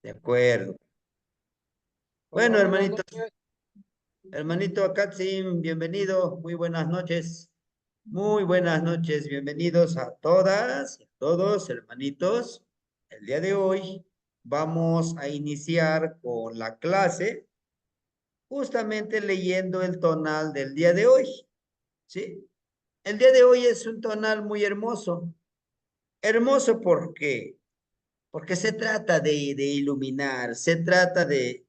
De acuerdo. Hola, Bueno, buenas hermanito, noches. hermanito Akatsin, bienvenido. Muy buenas noches. Muy buenas noches. Bienvenidos a todas y a todos, hermanitos. El día de hoy vamos a iniciar con la clase justamente leyendo el tonal del día de hoy. ¿Sí? El día de hoy es un tonal muy hermoso. Hermoso porque se trata de iluminar, se trata de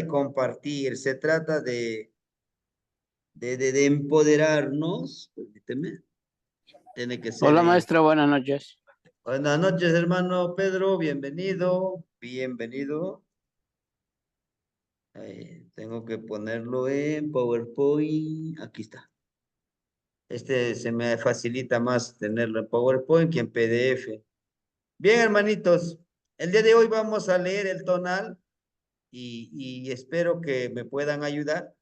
compartir, se trata de empoderarnos. Permíteme, tiene que ser. Hola, maestra, buenas noches. Buenas noches, hermano Pedro, bienvenido, bienvenido. Tengo que ponerlo en PowerPoint. Aquí está. Este se me facilita más tenerlo en PowerPoint que en PDF. Bien, hermanitos, el día de hoy vamos a leer el tonal y espero que me puedan ayudar.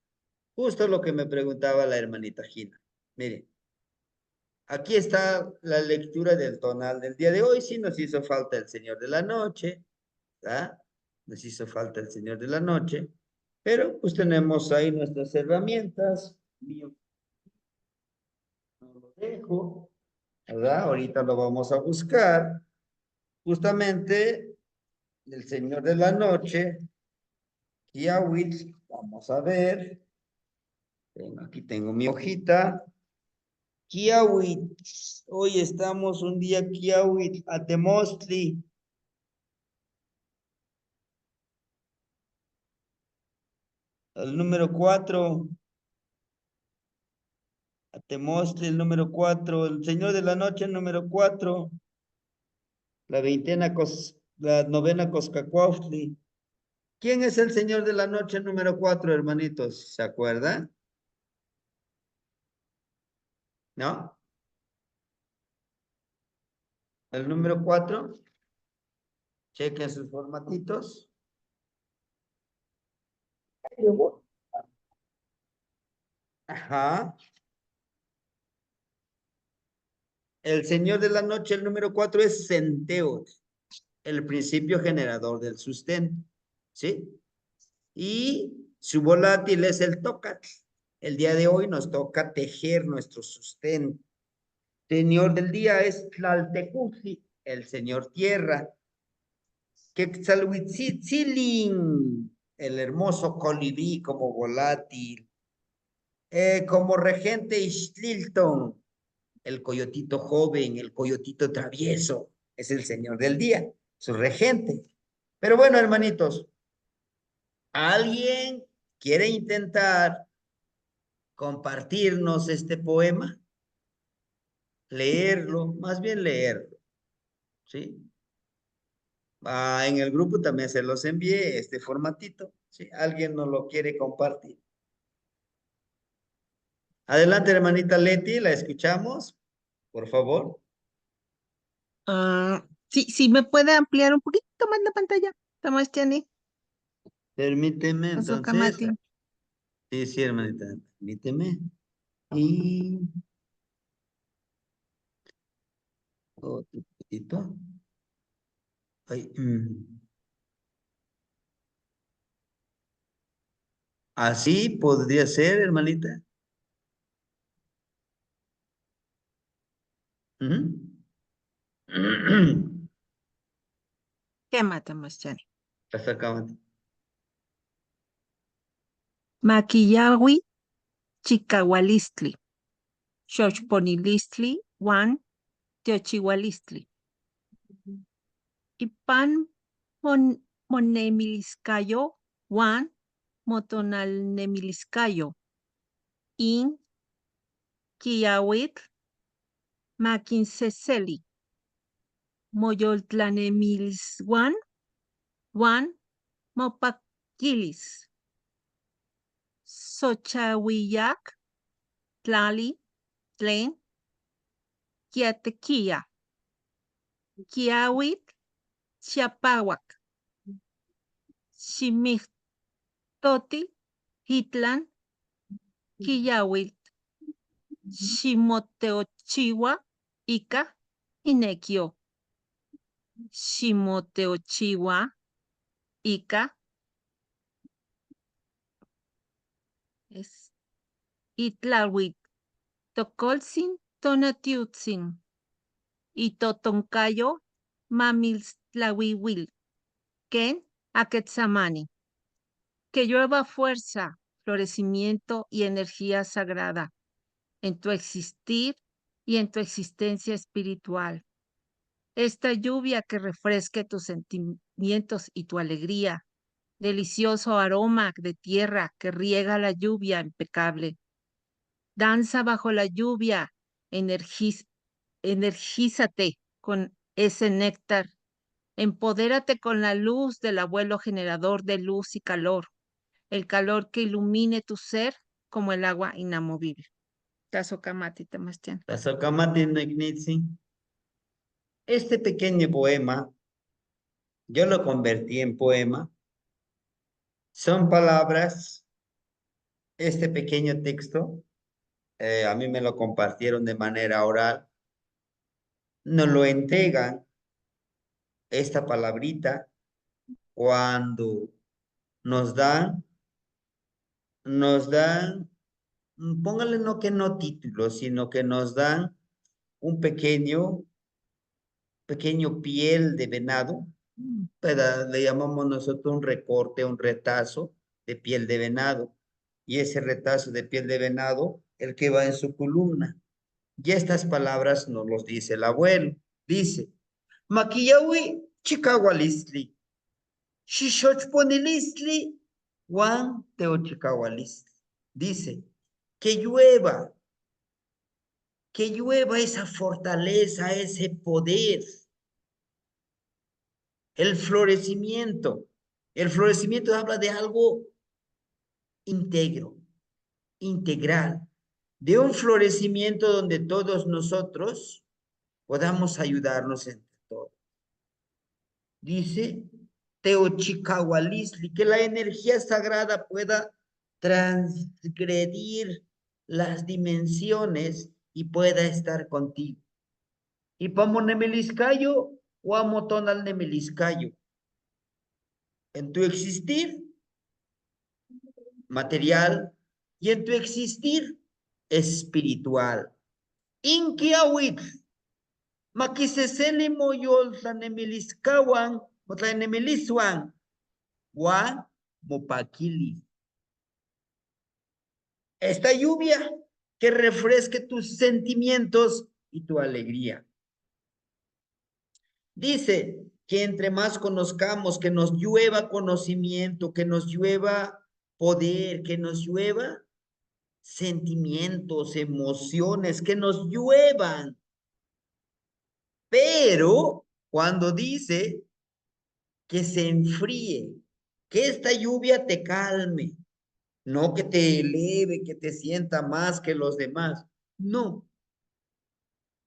Justo lo que me preguntaba la hermanita Gina. Miren, aquí está la lectura del tonal del día de hoy. Sí nos hizo falta el Señor de la Noche, ¿verdad? Nos hizo falta el Señor de la Noche, pero pues tenemos ahí nuestras herramientas. Mío, no lo dejo, ¿verdad? Ahorita lo vamos a buscar. Justamente el Señor de la Noche, Kiawitz, vamos a ver. Aquí tengo mi hojita. Kiawitz, hoy estamos un día Kiawitz, Atemostli. El número 4, Atemostli, el número 4, el Señor de la Noche, el número 4, la novena Coscacuautli. ¿Quién es el Señor de la Noche número 4, hermanitos? ¿Se acuerdan? ¿No? El número 4, chequen sus formatitos. Ajá. El Señor de la Noche, el número 4 es Centeot, el principio generador del sustento. ¿Sí? Y su volátil es el Tócat. El día de hoy nos toca tejer nuestro sustento. Señor del día es Tlaltecuhtli, el Señor Tierra. Quetzalhuitzilin, el hermoso colibrí como volátil. Como regente Ixtlilton, el coyotito joven, el coyotito travieso, es el Señor del día, su regente. Pero bueno, hermanitos, ¿alguien quiere intentar compartirnos este poema? Leerlo, más bien leerlo, ¿sí? En el grupo también se los envié este formatito, ¿sí? ¿Alguien nos lo quiere compartir? Adelante, hermanita Leti, la escuchamos, por favor. Sí, sí, me puede ampliar un poquito más la pantalla. Estamos, Jenny, Permíteme, con su entonces. camati. Sí, sí, hermanita, permíteme. Y otro poquitito. Ay, Así podría ser, hermanita. Ujú. ¿Qué matamos, Jenny? Exactamente. Maquillawi, Chicahualistli, Xochponilistli, Juan, Teochihualistli. Ipan Monemiliscayo, Juan, Motonalnemiliscayo. In, Kiawit, Maquinseseli, Moyoltlanemiliswan, Juan, Mopaquilis. Xochahuillac, Tlali, Tlen, Quiatequilla, Quiahuit, Chiapahuac, Ximictoti, Hitlan, Quillahuit, Ximoteochiwa, Ica, Inequio. Ximoteochiwa, Ica, es Itlawit, Tocolsin, Tonatiutzin, y Totoncayo, Mamiltlawiwil, Ken, Aquetzamani. Que llueva fuerza, florecimiento y energía sagrada en tu existir y en tu existencia espiritual. Esta lluvia que refresque tus sentimientos y tu alegría. Delicioso aroma de tierra que riega la lluvia impecable. Danza bajo la lluvia, energízate con ese néctar. Empodérate con la luz del abuelo generador de luz y calor. El calor que ilumine tu ser como el agua inamovible. Tazokamati Tamastian. Tazokamati Negnitsi. Este pequeño poema, yo lo convertí en poema. Son palabras, este pequeño texto, a mí me lo compartieron de manera oral. Nos lo entregan esta palabrita cuando nos dan, póngale no que no título, sino que nos dan un pequeño piel de venado, le llamamos nosotros un recorte, un retazo de piel de venado. Y ese retazo de piel de venado, el que va en su columna. Y estas palabras nos los dice el abuelo. Dice, Maquillawi chikawalistli, shishochponilistli, Juan teochikawalistli. Dice, que llueva esa fortaleza, ese poder. El florecimiento habla de algo íntegro, integral, de un florecimiento donde todos nosotros podamos ayudarnos entre todos. Dice Teochicahualisli, que la energía sagrada pueda transgredir las dimensiones y pueda estar contigo. Y pamonemeliscayo o amotonal nemeliscayo. En tu existir material y en tu existir espiritual. Inkiawit, makiseseli moyol tlanemiliscawan o tlanemiliswan, wa mopakili. Esta lluvia que refresque tus sentimientos y tu alegría. Dice que entre más conozcamos, que nos llueva conocimiento, que nos llueva poder, que nos llueva sentimientos, emociones, que nos lluevan. Pero cuando dice que se enfríe, que esta lluvia te calme, no que te eleve, que te sienta más que los demás. No.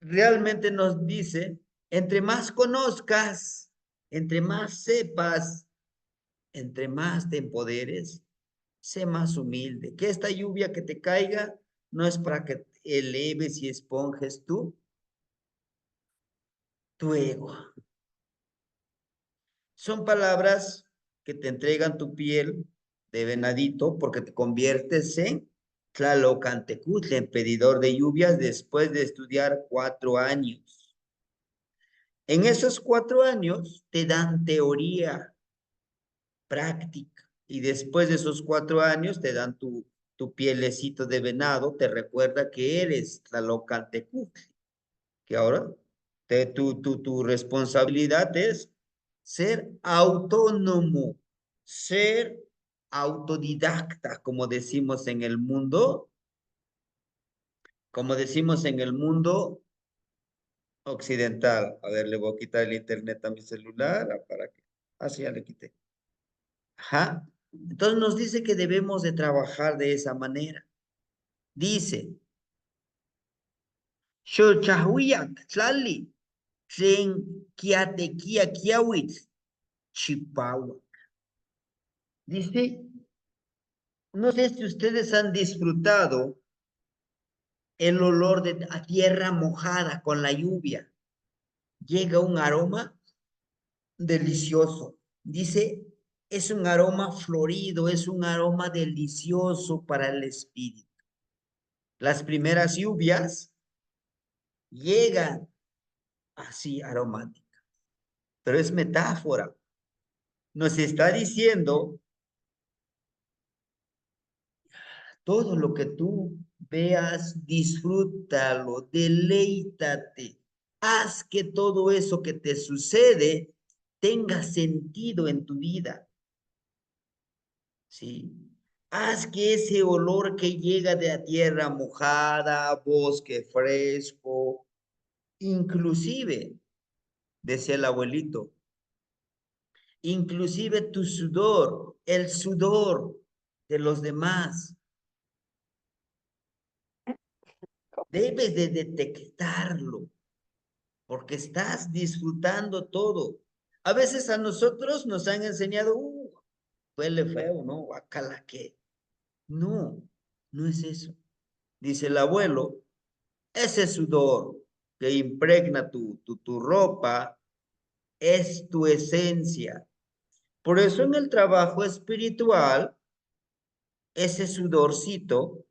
Realmente nos dice, entre más conozcas, entre más sepas, entre más te empoderes, sé más humilde. Que esta lluvia que te caiga no es para que eleves y esponjes tu ego. Son palabras que te entregan tu piel de venadito porque te conviertes en Tlalocantecutli, en pedidor de lluvias después de estudiar 4 años. En esos 4 años te dan teoría, práctica, y después de esos 4 años te dan tu pielecito de venado, te recuerda que eres Tlalocantecutli, que ahora tu responsabilidad es ser autónomo, ser autodidacta, como decimos en el mundo occidental. A ver, le voy a quitar el internet a mi celular, para que, así ya le quité. Ajá. Entonces nos dice que debemos de trabajar de esa manera. Dice, Xochahuiyak, Tlali, Tlen Kiatequia Kiawitz, Chipahua. Dice, no sé si ustedes han disfrutado el olor a tierra mojada con la lluvia. Llega un aroma delicioso. Dice, es un aroma florido, es un aroma delicioso para el espíritu. Las primeras lluvias llegan así aromáticas, pero es metáfora. Nos está diciendo todo lo que tú veas, disfrútalo, deleítate. Haz que todo eso que te sucede tenga sentido en tu vida. ¿Sí? Haz que ese olor que llega de la tierra mojada, bosque fresco, inclusive, decía el abuelito, inclusive tu sudor, el sudor de los demás, debes de detectarlo, porque estás disfrutando todo. A veces a nosotros nos han enseñado, huele feo, ¿no? Guacala, ¿qué? No, no es eso. Dice el abuelo, ese sudor que impregna tu ropa es tu esencia. Por eso en el trabajo espiritual, ese sudorcito,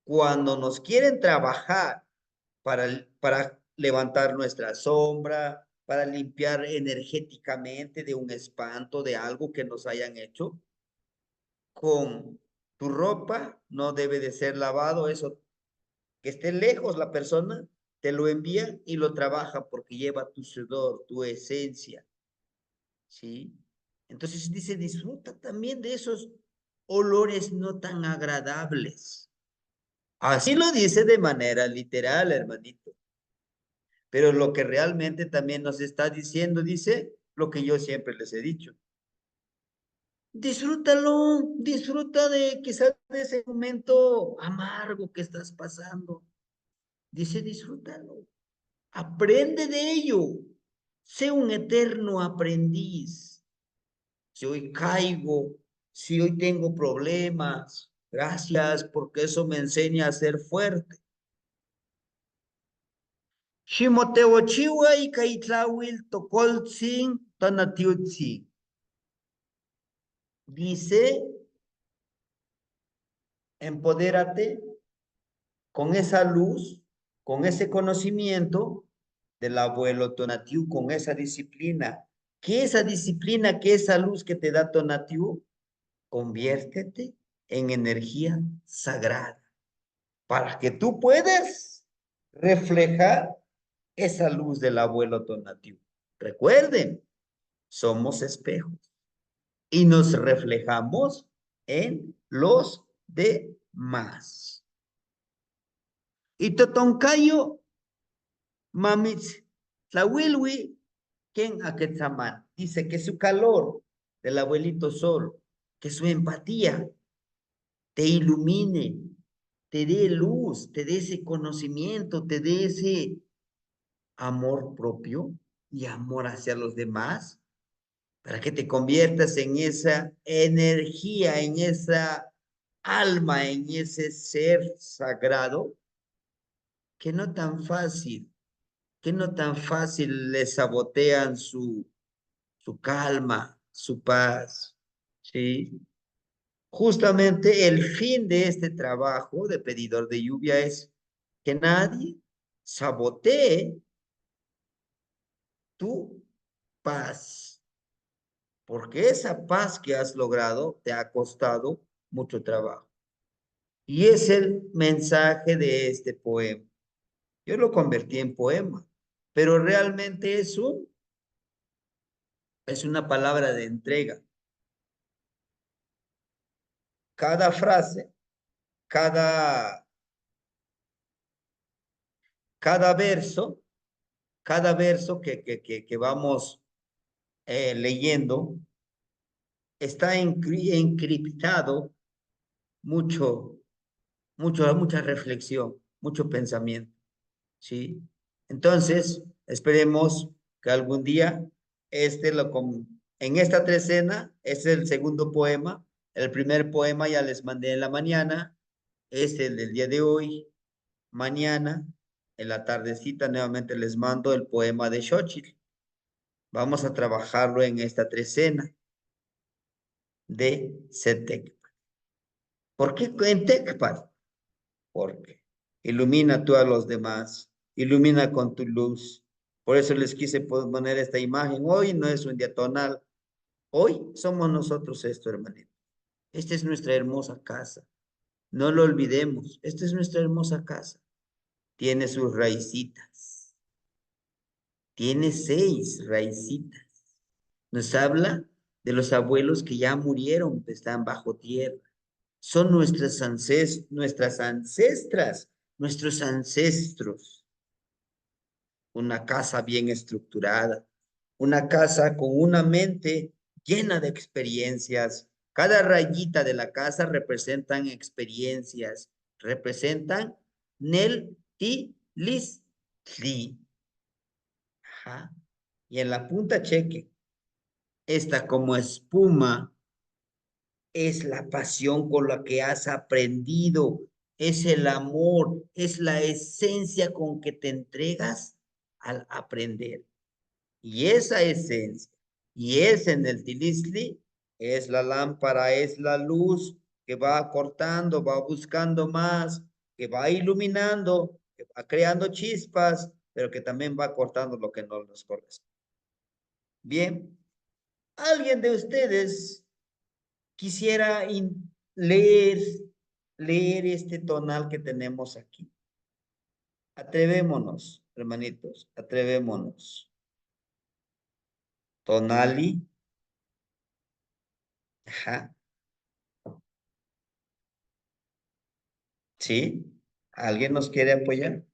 cuando nos quieren trabajar para levantar nuestra sombra, para limpiar energéticamente de un espanto, de algo que nos hayan hecho, con tu ropa no debe de ser lavado, eso que esté lejos la persona, te lo envía y lo trabaja porque lleva tu sudor, tu esencia, ¿sí? Entonces dice, disfruta también de esos olores no tan agradables. Así lo dice de manera literal, hermanito. Pero lo que realmente también nos está diciendo, dice lo que yo siempre les he dicho. Disfrútalo, disfruta de quizás de ese momento amargo que estás pasando. Dice, disfrútalo. Aprende de ello. Sé un eterno aprendiz. Si hoy caigo, si hoy tengo problemas, gracias porque eso me enseña a ser fuerte. Ximoteochiwa y Kaitlawil Tokoltzin Tonatiutzi. Dice, empodérate con esa luz, con ese conocimiento del abuelo Tonatiu, con esa disciplina. Que esa disciplina, que esa luz que te da Tonatiu, conviértete en energía sagrada para que tú puedas reflejar esa luz del abuelo Tonatiu. Recuerden, somos espejos y nos reflejamos en los demás. Y Totoncayo, mamitz, Tlahuilwi, Ken Aquetzaman, dice que su calor del abuelito Sol, que su empatía te ilumine, te dé luz, te dé ese conocimiento, te dé ese amor propio y amor hacia los demás, para que te conviertas en esa energía, en esa alma, en ese ser sagrado, que no tan fácil, que no tan fácil le sabotean su calma, su paz, ¿sí? Justamente el fin de este trabajo de pedidor de lluvia es que nadie sabotee tu paz, porque esa paz que has logrado te ha costado mucho trabajo. Y es el mensaje de este poema. Yo lo convertí en poema, pero realmente es una palabra de entrega. Cada frase, cada, cada verso, cada verso que vamos leyendo, está encriptado mucha reflexión, mucho pensamiento, ¿sí? Entonces, esperemos que algún día en esta trecena, es el segundo poema, el primer poema ya les mandé en la mañana, es el del día de hoy, mañana, en la tardecita nuevamente les mando el poema de Xochitl, Vamos a trabajarlo en esta trecena de Setecpa. ¿Por qué en Tecpa? Porque ilumina tú a los demás, ilumina con tu luz. Por eso les quise poner esta imagen. Hoy no es un día tonal, hoy somos nosotros esto, hermanito. Esta es nuestra hermosa casa. No lo olvidemos, esta es nuestra hermosa casa. Tiene sus raicitas. Tiene 6 raicitas. Nos habla de los abuelos que ya murieron, que están bajo tierra. Son nuestras ancestras, nuestros ancestros. Una casa bien estructurada, una casa con una mente llena de experiencias. Cada rayita de la casa representan experiencias, representan Nel, Ti, Lis, Tli. Ajá. Y en la punta cheque, esta como espuma es la pasión con la que has aprendido, es el amor, es la esencia con que te entregas al aprender. Y esa esencia, y es en el tilisli, es la lámpara, es la luz que va cortando, va buscando más, que va iluminando, que va creando chispas, pero que también va cortando lo que no nos corresponde. Bien, ¿alguien de ustedes quisiera leer, leer este tonal que tenemos aquí? Atrevémonos, hermanitos, atrevémonos. Tonali. Ajá. ¿Sí? ¿Alguien nos quiere apoyar?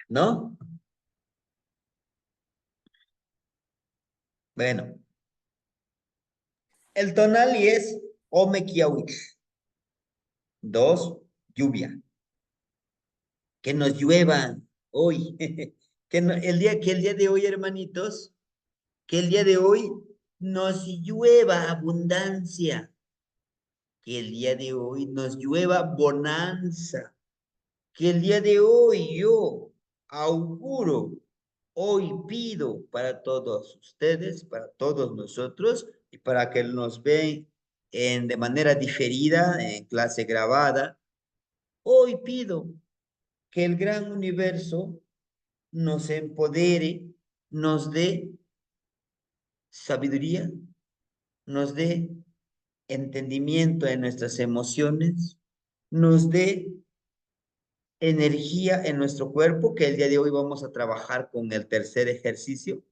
¿No? Bueno, el tonali es Omequiahuitl. 2, lluvia. Que nos llueva hoy. El día de hoy, hermanitos, que el día de hoy nos llueva abundancia. Que el día de hoy nos llueva bonanza. Que el día de hoy yo auguro, hoy pido para todos ustedes, para todos nosotros y para que nos ven de manera diferida, en clase grabada, hoy pido que el gran universo nos empodere, nos dé sabiduría, nos dé entendimiento en nuestras emociones, nos dé energía en nuestro cuerpo, que el día de hoy vamos a trabajar con el tercer ejercicio,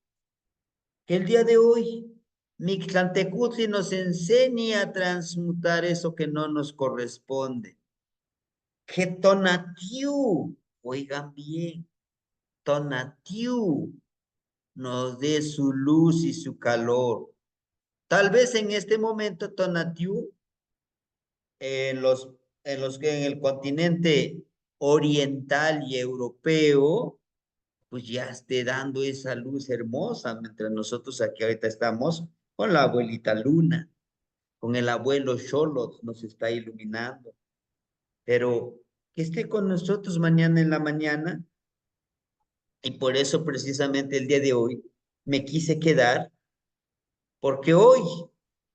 que el día de hoy Mictlantecutli nos enseñe a transmutar eso que no nos corresponde. Que Tonatiu, oigan bien, Tonatiu nos dé su luz y su calor. Tal vez en este momento Tonatiu, en los, en el continente oriental y europeo, pues ya esté dando esa luz hermosa, mientras nosotros aquí ahorita estamos con la abuelita Luna, con el abuelo Xolotl nos está iluminando, pero que esté con nosotros mañana en la mañana, y por eso precisamente el día de hoy me quise quedar, porque hoy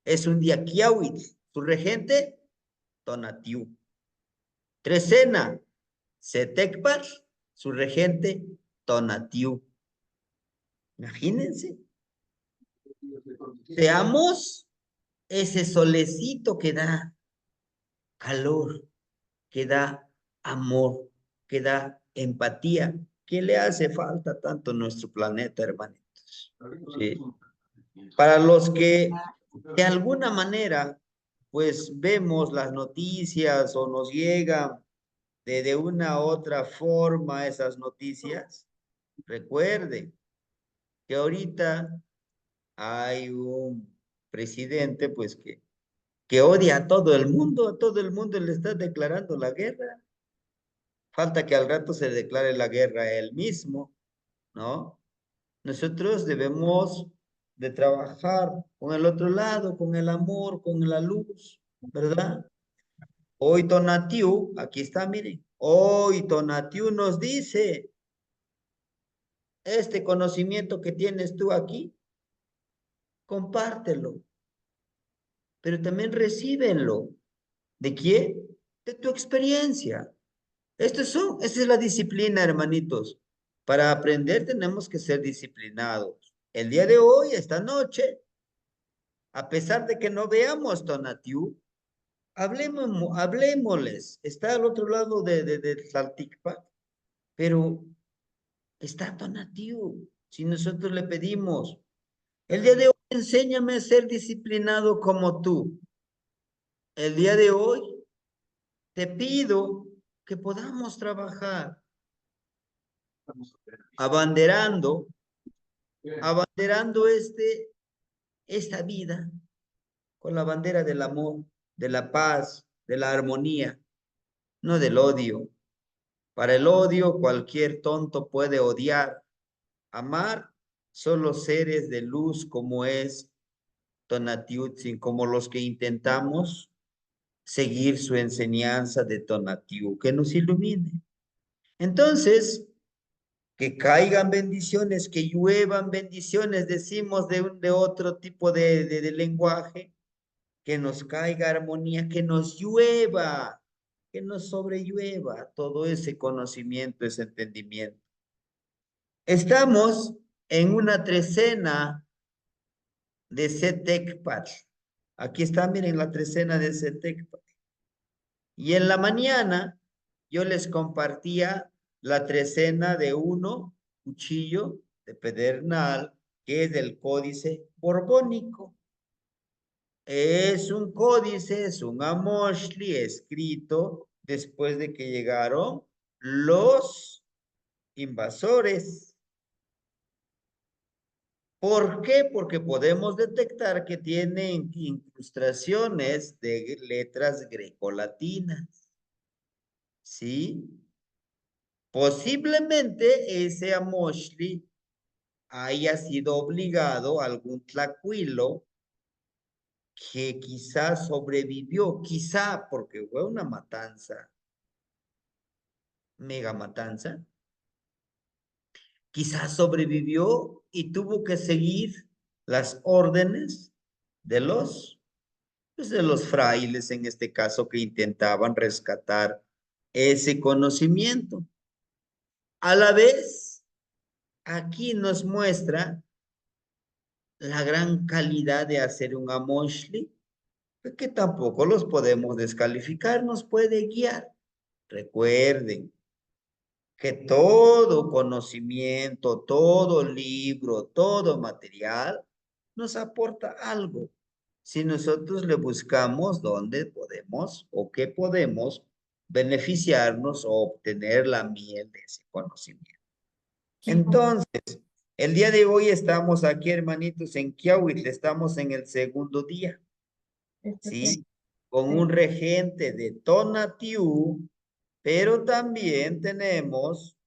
es un día Kiawitl, su regente, Tonatiu. Trecena, Setecpal, su regente, Tonatiu. Imagínense. Seamos ese solecito que da calor, que da amor, que da empatía, que le hace falta tanto a nuestro planeta, hermanitos. Sí. Para los que de alguna manera, pues vemos las noticias o nos llegan de una u otra forma esas noticias, recuerden que ahorita hay un presidente, pues que odia a todo el mundo le está declarando la guerra. Falta que al rato se declare la guerra a él mismo, ¿no? Nosotros debemos de trabajar con el otro lado, con el amor, con la luz, ¿verdad? Hoy Tonatiu, aquí está, miren. Hoy Tonatiu nos dice, este conocimiento que tienes tú aquí, compártelo, pero también recíbenlo. ¿De quién? De tu experiencia. Esa es la disciplina, hermanitos. Para aprender tenemos que ser disciplinados. El día de hoy, esta noche, a pesar de que no veamos Tonatiu, hablemosles. Está al otro lado de Tlalticpac, pero está Tonatiu. Si nosotros le pedimos, el día de hoy, enséñame a ser disciplinado como tú. El día de hoy, te pido que podamos trabajar abanderando, abanderando esta vida con la bandera del amor, de la paz, de la armonía, no del odio. Para el odio, cualquier tonto puede odiar. Amar solo seres de luz como es Tonatiuh, como los que intentamos seguir su enseñanza de Tonatiuh, que nos ilumine. Entonces, que caigan bendiciones, que lluevan bendiciones, decimos de otro tipo de lenguaje, que nos caiga armonía, que nos llueva, que nos sobrellueva todo ese conocimiento, ese entendimiento. Estamos en una trecena de Setecpat. Aquí está, miren, la trecena de Setecpat. Y en la mañana yo les compartía la trecena de uno, cuchillo de pedernal, que es del códice borbónico. Es un códice, es un amoshli escrito después de que llegaron los invasores. ¿Por qué? Porque podemos detectar que tienen incrustaciones de letras grecolatinas. ¿Sí? Posiblemente ese amoshli haya sido obligado a algún tlacuilo que quizás sobrevivió, quizá porque fue una matanza, mega matanza, quizás sobrevivió y tuvo que seguir las órdenes de de los frailes en este caso que intentaban rescatar ese conocimiento. A la vez, aquí nos muestra la gran calidad de hacer un amoshli, que tampoco los podemos descalificar, nos puede guiar. Recuerden que todo conocimiento, todo libro, todo material nos aporta algo. Si nosotros le buscamos dónde podemos o qué podemos beneficiarnos o obtener la miel de ese conocimiento. Entonces, el día de hoy estamos aquí, hermanitos, en Quiahuitl, estamos en el segundo día, ¿sí? Con un regente de Tonatiuh, pero también tenemos,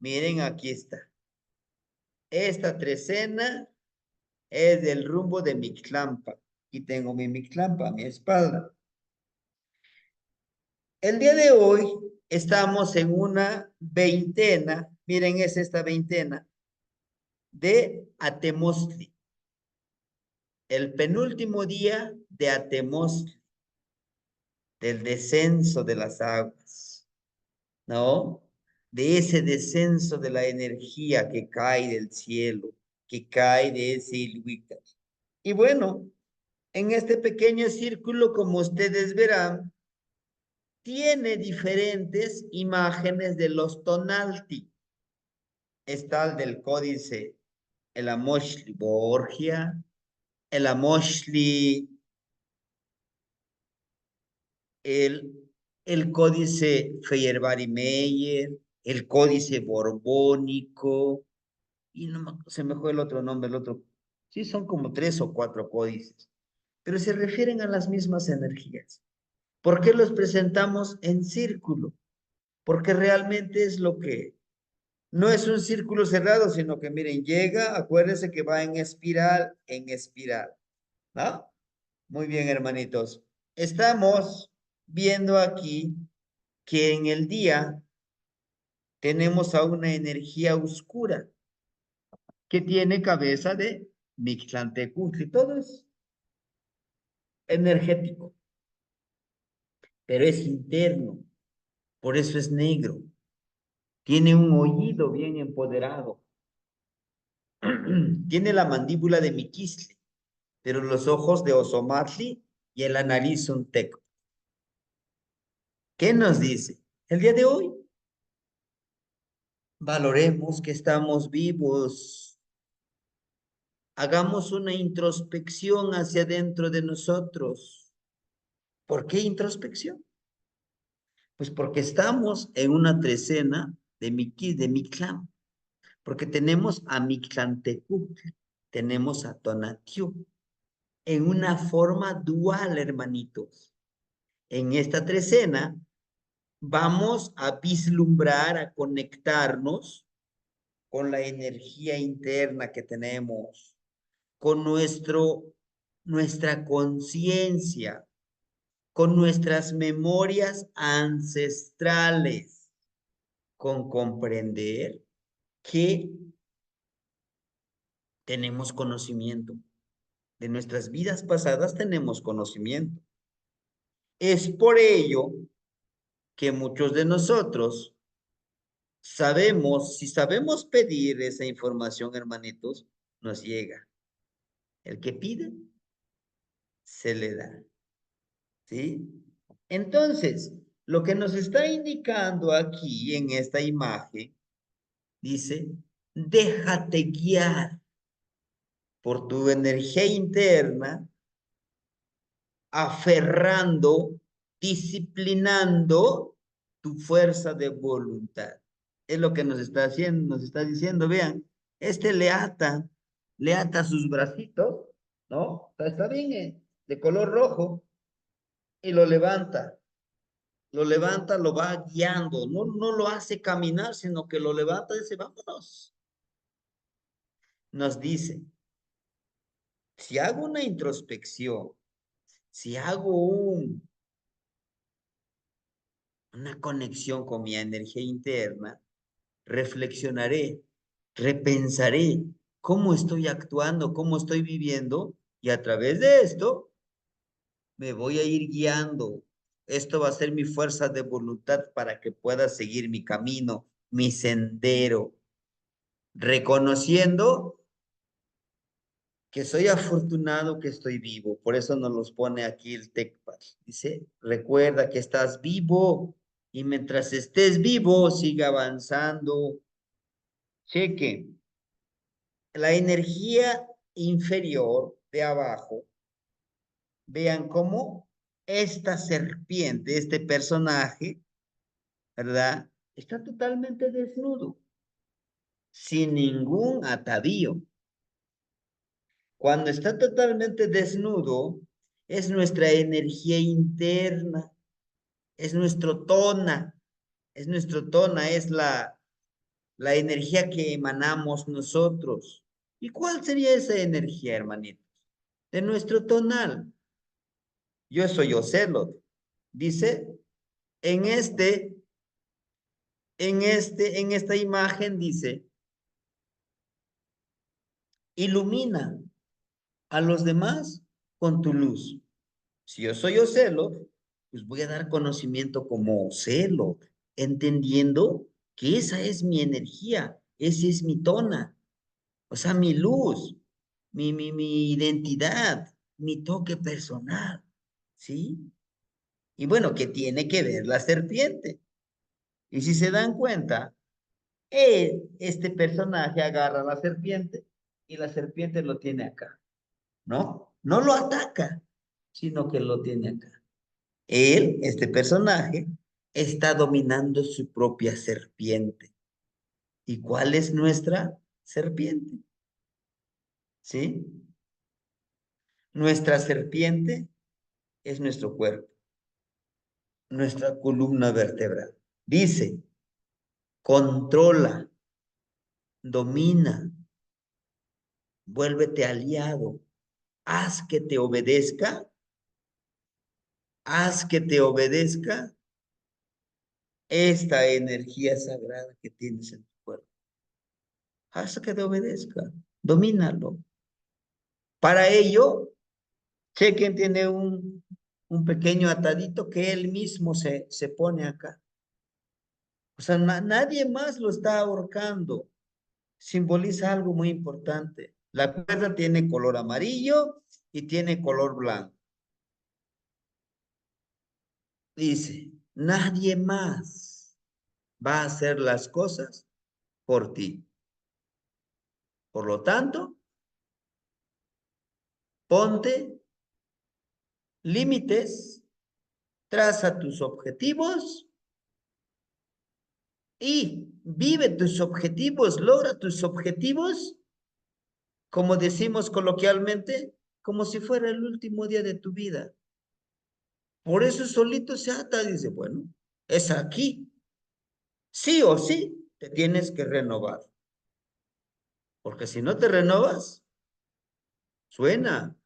miren, aquí está. Esta trecena es del rumbo de Mictlampa. Aquí tengo mi Mictlampa a mi espalda. El día de hoy estamos en una veintena, miren, es esta veintena, de Atemostli. El penúltimo día de Atemostli, del descenso de las aguas, ¿no? De ese descenso de la energía que cae del cielo, que cae de ese Ilhuica. Y bueno, en este pequeño círculo, como ustedes verán, tiene diferentes imágenes de los tonalti. Está el del códice, el Amoshli Borgia, el Amoshli, el códice Feyerabadi Meyer, el códice borbónico, y no se me fue el otro nombre, el otro. Sí, son como 3 o 4 códices, pero se refieren a las mismas energías. ¿Por qué los presentamos en círculo? Porque realmente es lo que no es un círculo cerrado, sino que miren, llega, acuérdense que va en espiral, ¿no? Muy bien, hermanitos. Estamos viendo aquí que en el día tenemos a una energía oscura que tiene cabeza de Mictlantecutli. Todo es energético, pero es interno, por eso es negro. Tiene un oído bien empoderado. Tiene la mandíbula de Miquisle, pero los ojos de Osomatli y el nariz un teco. ¿Qué nos dice? El día de hoy, valoremos que estamos vivos. Hagamos una introspección hacia dentro de nosotros. ¿Por qué introspección? Pues porque estamos en una trecena de Mictlán, porque tenemos a Mictlantecutl, tenemos a Tonatiuh, en una forma dual, hermanitos. En esta trecena vamos a vislumbrar, a conectarnos con la energía interna que tenemos, con nuestra conciencia, con nuestras memorias ancestrales, con comprender que tenemos conocimiento. De nuestras vidas pasadas tenemos conocimiento. Es por ello que muchos de nosotros sabemos, si sabemos pedir esa información, hermanitos, nos llega. El que pide, se le da. ¿Sí? Entonces, lo que nos está indicando aquí en esta imagen, dice, déjate guiar por tu energía interna, aferrando, disciplinando tu fuerza de voluntad. Es lo que nos está haciendo, nos está diciendo, vean, le ata sus bracitos, ¿no? Está bien, de color rojo, y lo levanta, lo va guiando, no lo hace caminar, sino que lo levanta y dice, vámonos. Nos dice, si hago una introspección, si hago una conexión con mi energía interna, reflexionaré, repensaré cómo estoy actuando, cómo estoy viviendo, y a través de esto me voy a ir guiando. Esto va a ser mi fuerza de voluntad para que pueda seguir mi camino, mi sendero, reconociendo que soy afortunado que estoy vivo. Por eso nos los pone aquí el Tecpat. Dice, recuerda que estás vivo y mientras estés vivo, sigue avanzando. Cheque, la energía inferior de abajo, vean cómo esta serpiente, este personaje, ¿verdad? Está totalmente desnudo, sin ningún atavío. Cuando está totalmente desnudo, es nuestra energía interna, es nuestro tona, es la energía que emanamos nosotros. ¿Y cuál sería esa energía, hermanitos? De nuestro tonal. Yo soy Ocelot. Dice, en esta imagen dice, ilumina a los demás con tu luz. Si yo soy Ocelot, pues voy a dar conocimiento como Ocelot, entendiendo que esa es mi energía, esa es mi tona, o sea, mi luz, mi identidad, mi toque personal, ¿sí? Y bueno, ¿qué tiene que ver la serpiente? Y si se dan cuenta, este personaje agarra a la serpiente y la serpiente lo tiene acá, ¿no? No lo ataca, sino que lo tiene acá. Él, este personaje, está dominando su propia serpiente. ¿Y cuál es nuestra serpiente? ¿Sí? Nuestra serpiente es nuestro cuerpo, nuestra columna vertebral. Dice, controla, domina, vuélvete aliado, haz que te obedezca haz que te obedezca esta energía sagrada que tienes en tu cuerpo. Haz que te obedezca, domínalo. Para ello, chequen, tiene un pequeño atadito que él mismo se pone acá. O sea, nadie más lo está ahorcando. Simboliza algo muy importante. La cuerda tiene color amarillo y tiene color blanco. Dice, nadie más va a hacer las cosas por ti. Por lo tanto, ponte límites, traza tus objetivos y vive tus objetivos, logra tus objetivos, como decimos coloquialmente, como si fuera el último día de tu vida. Por eso solito se ata, dice, bueno, es aquí. Sí o sí, te tienes que renovar. Porque si no te renovas, suena,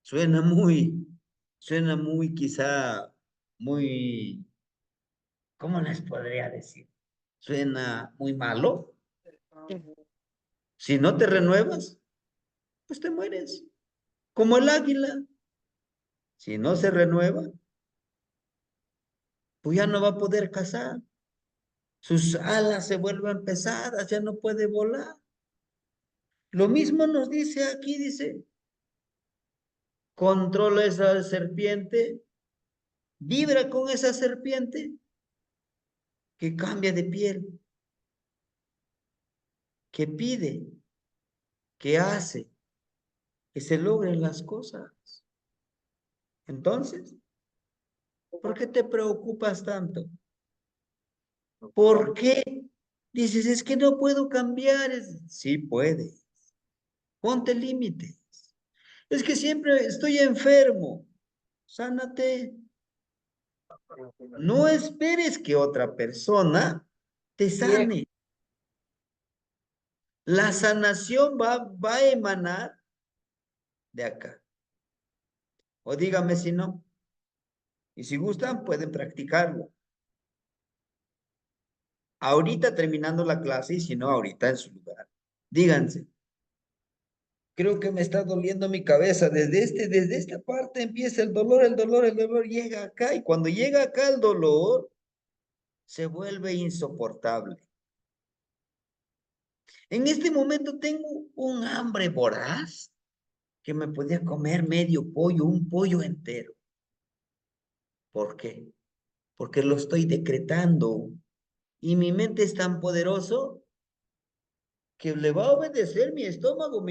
suena muy quizá, muy, ¿cómo les podría decir? Suena muy malo. Si no te renuevas, pues te mueres. Como el águila. Si no se renueva, pues ya no va a poder cazar. Sus alas se vuelven pesadas, ya no puede volar. Lo mismo nos dice aquí, dice, controla esa serpiente, vibra con esa serpiente que cambia de piel, que pide, que hace, que se logren las cosas. Entonces, ¿por qué te preocupas tanto? ¿Por qué? Dices, es que no puedo cambiar. Sí puedes. Ponte límites. Es que siempre estoy enfermo. Sánate. No esperes que otra persona te sane. La sanación va a emanar de acá. O dígame si no. Y si gustan, pueden practicarlo. Ahorita terminando la clase y si no, ahorita en su lugar. Díganse, creo que me está doliendo mi cabeza. Desde esta parte empieza el dolor llega acá. Y cuando llega acá el dolor, se vuelve insoportable. En este momento tengo un hambre voraz que me podía comer medio pollo, un pollo entero. ¿Por qué? Porque lo estoy decretando. Y mi mente es tan poderoso que le va a obedecer mi estómago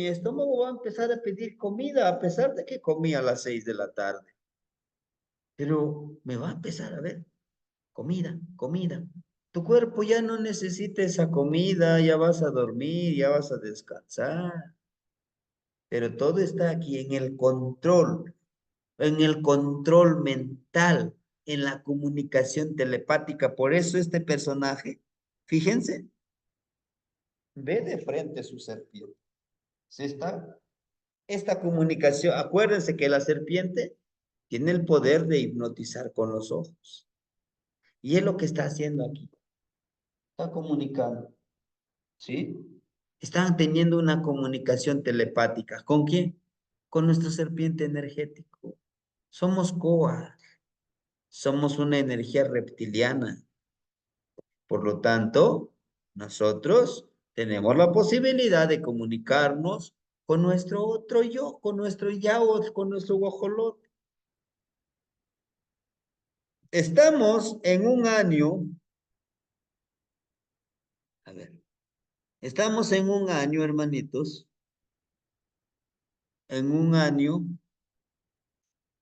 va a empezar a pedir comida, a pesar de que comía a las 6 de la tarde. Pero me va a empezar a ver, comida, comida. Tu cuerpo ya no necesita esa comida, ya vas a dormir, ya vas a descansar. Pero todo está aquí en el control mental, en la comunicación telepática. Por eso este personaje, fíjense, ve de frente su serpiente. ¿Sí está? Esta comunicación, acuérdense que la serpiente tiene el poder de hipnotizar con los ojos. Y es lo que está haciendo aquí. Está comunicando. ¿Sí? Están teniendo una comunicación telepática. ¿Con quién? Con nuestro serpiente energético. Somos Coa. Somos una energía reptiliana. Por lo tanto, nosotros tenemos la posibilidad de comunicarnos con nuestro otro yo, con nuestro yaot, con nuestro guajolote. Estamos en un año, a ver, estamos en un año, hermanitos, en un año,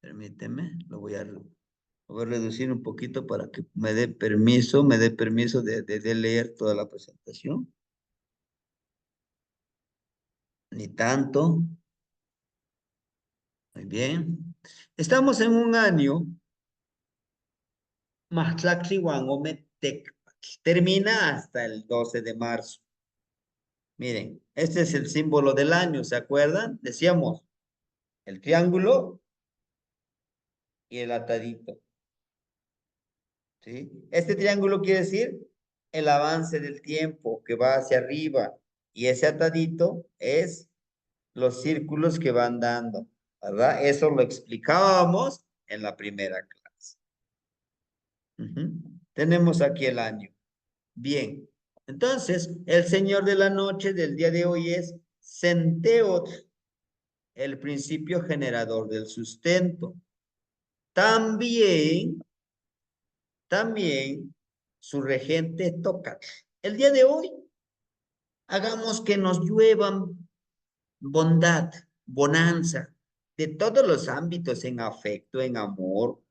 permíteme, lo voy a reducir un poquito para que me dé permiso de leer toda la presentación. Ni tanto. Muy bien. Estamos en un año, Mahtlaxihuan o Metecpac, termina hasta el 12 de marzo. Miren, este es el símbolo del año, ¿se acuerdan? Decíamos, el triángulo y el atadito. ¿Sí? Este triángulo quiere decir el avance del tiempo que va hacia arriba y ese atadito es los círculos que van dando, ¿verdad? Eso lo explicábamos en la primera clase. Ujú. Tenemos aquí el año. Bien, entonces el señor de la noche del día de hoy es Centeot, el principio generador del sustento. También su regente Tócat. El día de hoy, hagamos que nos lluevan bondad, bonanza, de todos los ámbitos, en afecto, en amor,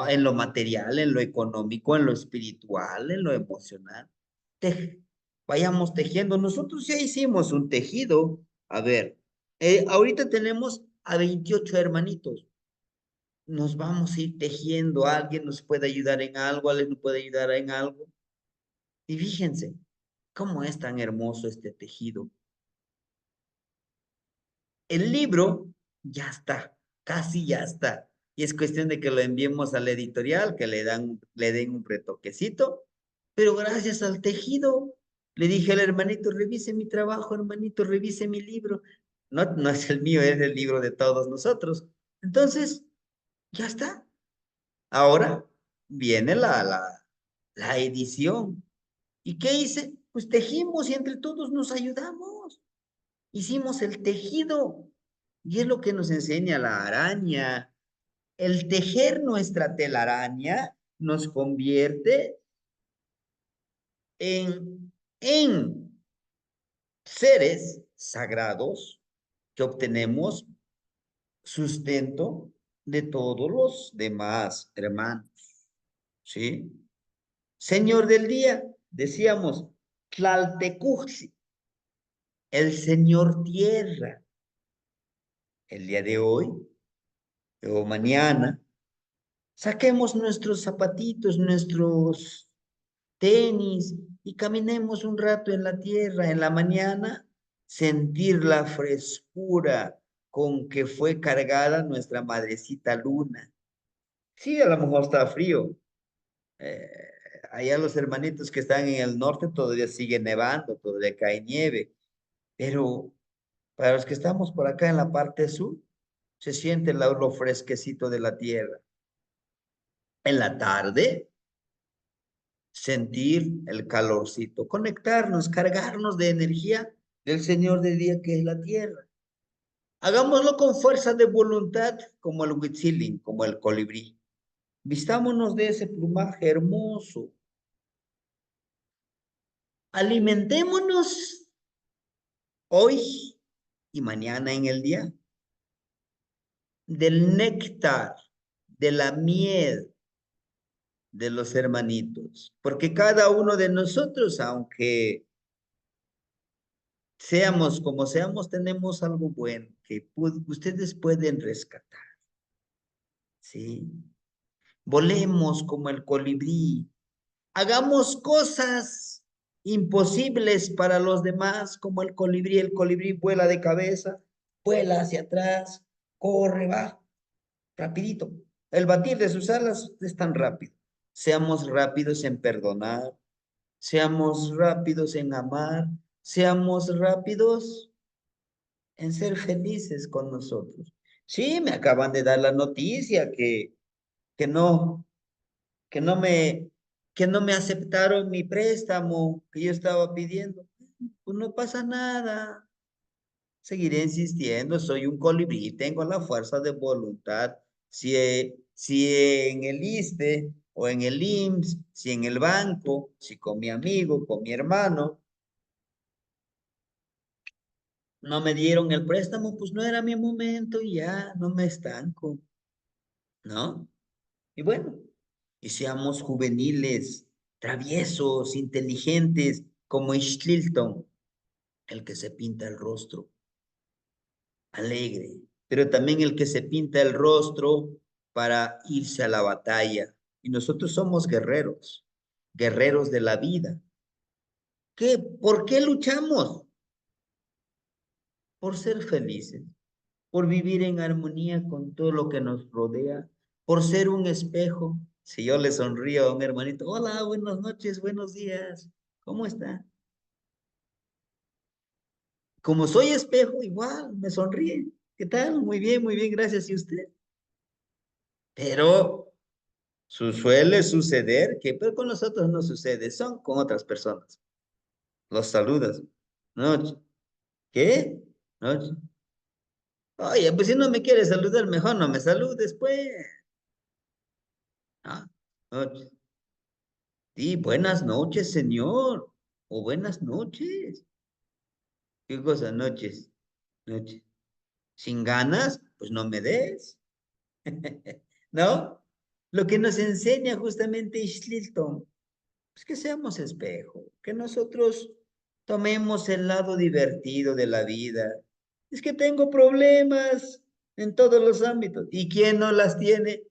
en lo material, en lo económico, en lo espiritual, en lo emocional. Te- vayamos tejiendo. Nosotros ya hicimos un tejido. A ver, ahorita tenemos a 28 hermanitos. Nos vamos a ir tejiendo. Alguien nos puede ayudar en algo, alguien nos puede ayudar en algo. Y fíjense cómo es tan hermoso este tejido. El libro ya está, casi ya está. Y es cuestión de que lo enviemos a la editorial, que le den un retoquecito. Pero gracias al tejido, le dije al hermanito, revise mi trabajo, hermanito, revise mi libro. No, no es el mío, es el libro de todos nosotros. Entonces, ya está. Ahora viene la edición. ¿Y qué hice? Pues tejimos y entre todos nos ayudamos. Hicimos el tejido. Y es lo que nos enseña la araña. El tejer nuestra telaraña nos convierte en seres sagrados que obtenemos sustento de todos los demás hermanos. ¿Sí? Señor del día, decíamos, Tlaltecuhtli, el Señor tierra. El día de hoy o mañana, saquemos nuestros zapatitos, nuestros tenis y caminemos un rato en la tierra. En la mañana, sentir la frescura con que fue cargada nuestra madrecita luna. Sí, a lo mejor está frío. Eh, allá los hermanitos que están en el norte todavía sigue nevando, todavía cae nieve, pero para los que estamos por acá en la parte sur, se siente lo fresquecito de la tierra. En la tarde, sentir el calorcito, conectarnos, cargarnos de energía del Señor de día que es la tierra. Hagámoslo con fuerza de voluntad, como el huitzilin, como el colibrí. Vistámonos de ese plumaje hermoso. Alimentémonos hoy y mañana en el día del néctar, de la miel de los hermanitos, porque cada uno de nosotros, aunque seamos como seamos, tenemos algo bueno que ustedes pueden rescatar, ¿sí? Volemos como el colibrí, hagamos cosas imposibles para los demás como el colibrí vuela de cabeza, vuela hacia atrás, corre, va, rapidito. El batir de sus alas es tan rápido. Seamos rápidos en perdonar, seamos rápidos en amar, seamos rápidos en ser felices con nosotros. Sí, me acaban de dar la noticia que no, que no me, que no me aceptaron mi préstamo que yo estaba pidiendo. Pues no pasa nada. Seguiré insistiendo, soy un colibrí, tengo la fuerza de voluntad. Si en el ISSSTE o en el IMSS, si en el banco, si con mi amigo, con mi hermano, no me dieron el préstamo, pues no era mi momento y ya, no me estanco, ¿no? Y bueno, y seamos juveniles, traviesos, inteligentes, como Ixtlilton, el que se pinta el rostro, alegre, pero también el que se pinta el rostro para irse a la batalla. Y nosotros somos guerreros, guerreros de la vida. ¿Por qué luchamos? Por ser felices, por vivir en armonía con todo lo que nos rodea, por ser un espejo. Si yo le sonrío a un hermanito, hola, buenas noches, buenos días, ¿cómo está? Como soy espejo, igual, me sonríe. ¿Qué tal? Muy bien, gracias. ¿Y usted? Pero suele suceder que pero con nosotros no sucede, son con otras personas. Los saludas. Noche. ¿Qué? Noche. Oye, pues si no me quieres saludar, mejor no me saludes, pues. Ah, noche. Sí, buenas noches, señor. O buenas noches. ¿Qué cosa? Noches. Noche. Sin ganas, pues no me des. ¿No? Lo que nos enseña justamente Islilton es que seamos espejo, que nosotros tomemos el lado divertido de la vida. Es que tengo problemas en todos los ámbitos. ¿Y quién no las tiene?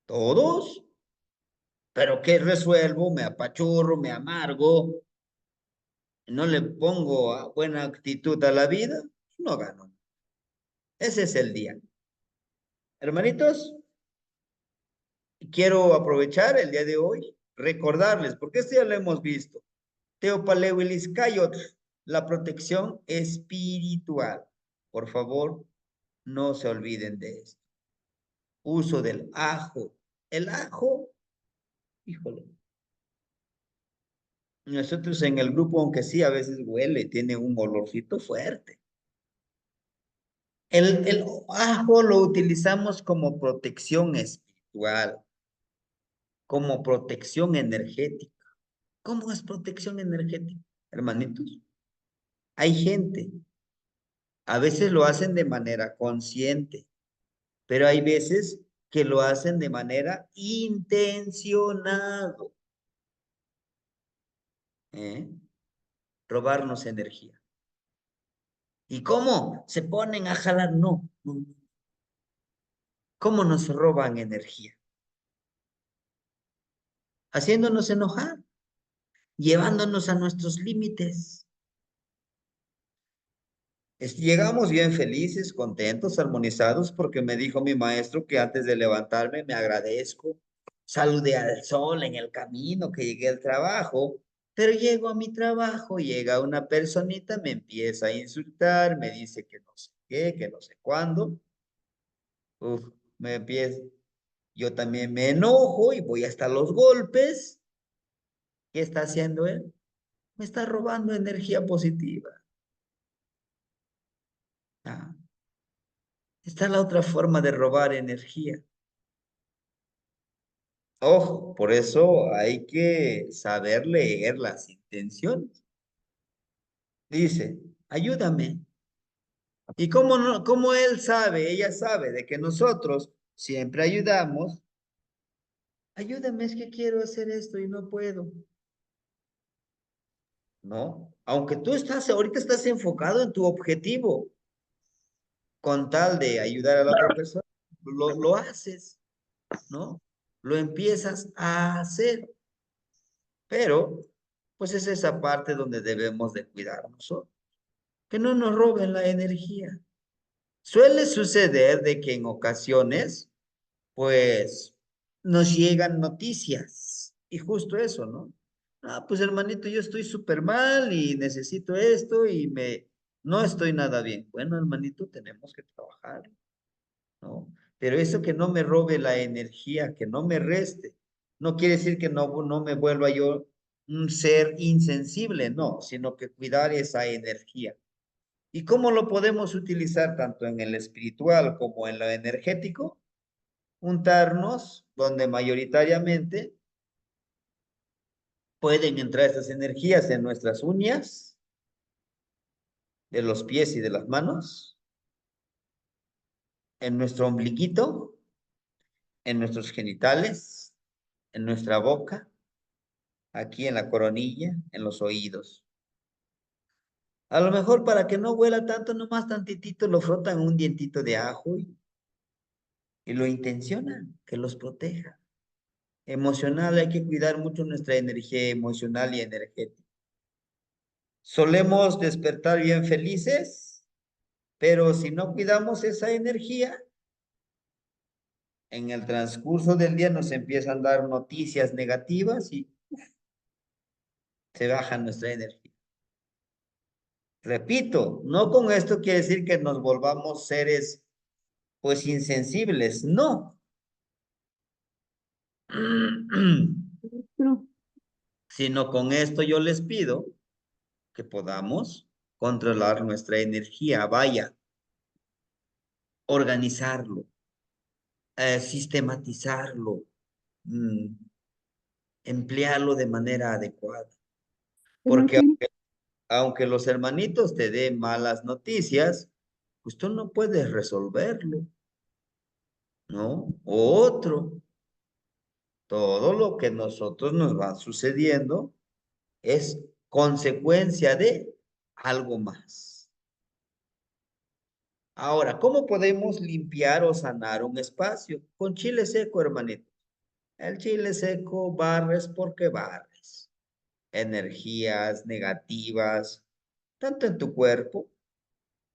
Todos. Pero ¿qué resuelvo? Me apachurro, me amargo, no le pongo buena actitud a la vida, no gano. Ese es el día. Hermanitos, quiero aprovechar el día de hoy, recordarles, porque esto ya lo hemos visto. Teopaleuiliscayot, la protección espiritual. Por favor, no se olviden de esto. Uso del ajo. El ajo, híjole. Nosotros en el grupo, aunque sí a veces huele, tiene un olorcito fuerte. El ajo lo utilizamos como protección espiritual, como protección energética. ¿Cómo es protección energética, hermanitos? Hay gente, a veces lo hacen de manera consciente, pero hay veces que lo hacen de manera intencionado. ¿Eh? Robarnos energía. ¿Y cómo? Se ponen a jalar. No, no, no. ¿Cómo nos roban energía? Haciéndonos enojar, llevándonos a nuestros límites. Llegamos bien felices, contentos, armonizados, porque me dijo mi maestro que antes de levantarme me agradezco. Saludé al sol en el camino que llegué al trabajo, pero llego a mi trabajo, llega una personita, me empieza a insultar, me dice que no sé qué, que no sé cuándo. Uf, me empieza. Yo también me enojo y voy hasta los golpes. ¿Qué está haciendo él? Me está robando energía positiva. Ah, está la otra forma de robar energía. Ojo, por eso hay que saber leer las intenciones. Dice, ayúdame. ¿Y cómo no, cómo él sabe, ella sabe de que nosotros siempre ayudamos? Ayúdame, es que quiero hacer esto y no puedo. No, aunque tú ahorita estás enfocado en tu objetivo, con tal de ayudar a la otra persona, lo haces, ¿no? Lo empiezas a hacer, pero pues es esa parte donde debemos de cuidarnos, ¿no? Que no nos roben la energía. Suele suceder de que en ocasiones, pues, nos llegan noticias y justo eso, ¿no? Ah, pues hermanito, yo estoy súper mal y necesito esto y no estoy nada bien. Bueno, hermanito, tenemos que trabajar, ¿no? Pero eso que no me robe la energía, que no me reste, no quiere decir que no me vuelva yo un ser insensible, no, sino que cuidar esa energía. ¿Y cómo lo podemos utilizar tanto en el espiritual como en lo energético? Untarnos donde mayoritariamente pueden entrar estas energías en nuestras uñas, de los pies y de las manos, en nuestro ombliguito, en nuestros genitales, en nuestra boca, aquí en la coronilla, en los oídos. A lo mejor para que no huela tanto, nomás tantitito lo frotan un dientito de ajo y lo intencionan, que los proteja. Emocional, hay que cuidar mucho nuestra energía emocional y energética. Solemos despertar bien felices, pero si no cuidamos esa energía, en el transcurso del día nos empiezan a dar noticias negativas y se baja nuestra energía. Repito, no con esto quiere decir que nos volvamos seres, pues, insensibles, no. Sino con esto yo les pido que podamos controlar nuestra energía, vaya, organizarlo, sistematizarlo, mm, emplearlo de manera adecuada. Porque aunque los hermanitos te den malas noticias, pues tú no puedes resolverlo, ¿no? Otro, todo lo que nosotros nos va sucediendo es consecuencia de algo más. Ahora, ¿cómo podemos limpiar o sanar un espacio? Con chile seco, hermanito. El chile seco barres porque barres. Energías negativas, tanto en tu cuerpo,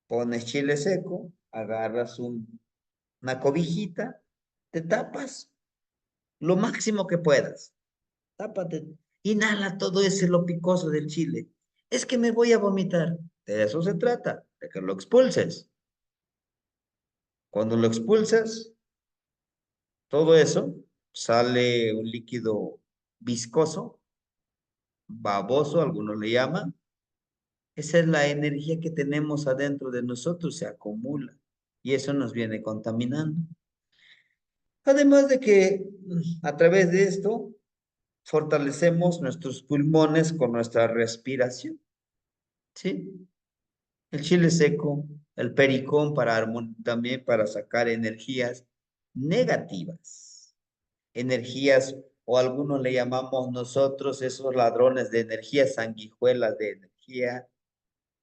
pones chile seco, agarras una cobijita, te tapas lo máximo que puedas. Tápate, inhala todo ese lo picoso del chile. Es que me voy a vomitar. De eso se trata, de que lo expulses. Cuando lo expulsas, todo eso sale un líquido viscoso, baboso, algunos le llaman. Esa es la energía que tenemos adentro de nosotros, se acumula y eso nos viene contaminando. Además de que a través de esto fortalecemos nuestros pulmones con nuestra respiración, ¿sí? El chile seco, el pericón también para sacar energías negativas, energías o algunos le llamamos nosotros esos ladrones de energía, sanguijuelas de energía,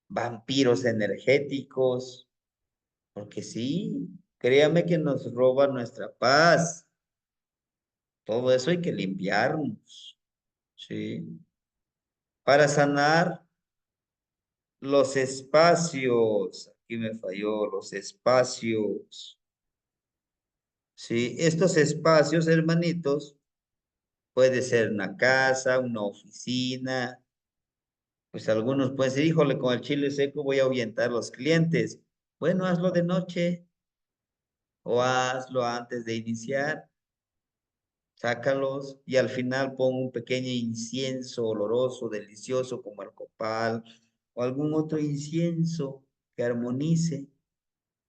vampiros energéticos, porque sí, créame que nos roba nuestra paz. Todo eso hay que limpiarnos, ¿sí? Para sanar los espacios, aquí me falló, los espacios, ¿sí? Estos espacios, hermanitos, puede ser una casa, una oficina, pues algunos pueden decir, híjole, con el chile seco voy a ahuyentar los clientes. Bueno, hazlo de noche o hazlo antes de iniciar. Sácalos y al final pon un pequeño incienso oloroso, delicioso como el copal o algún otro incienso que armonice,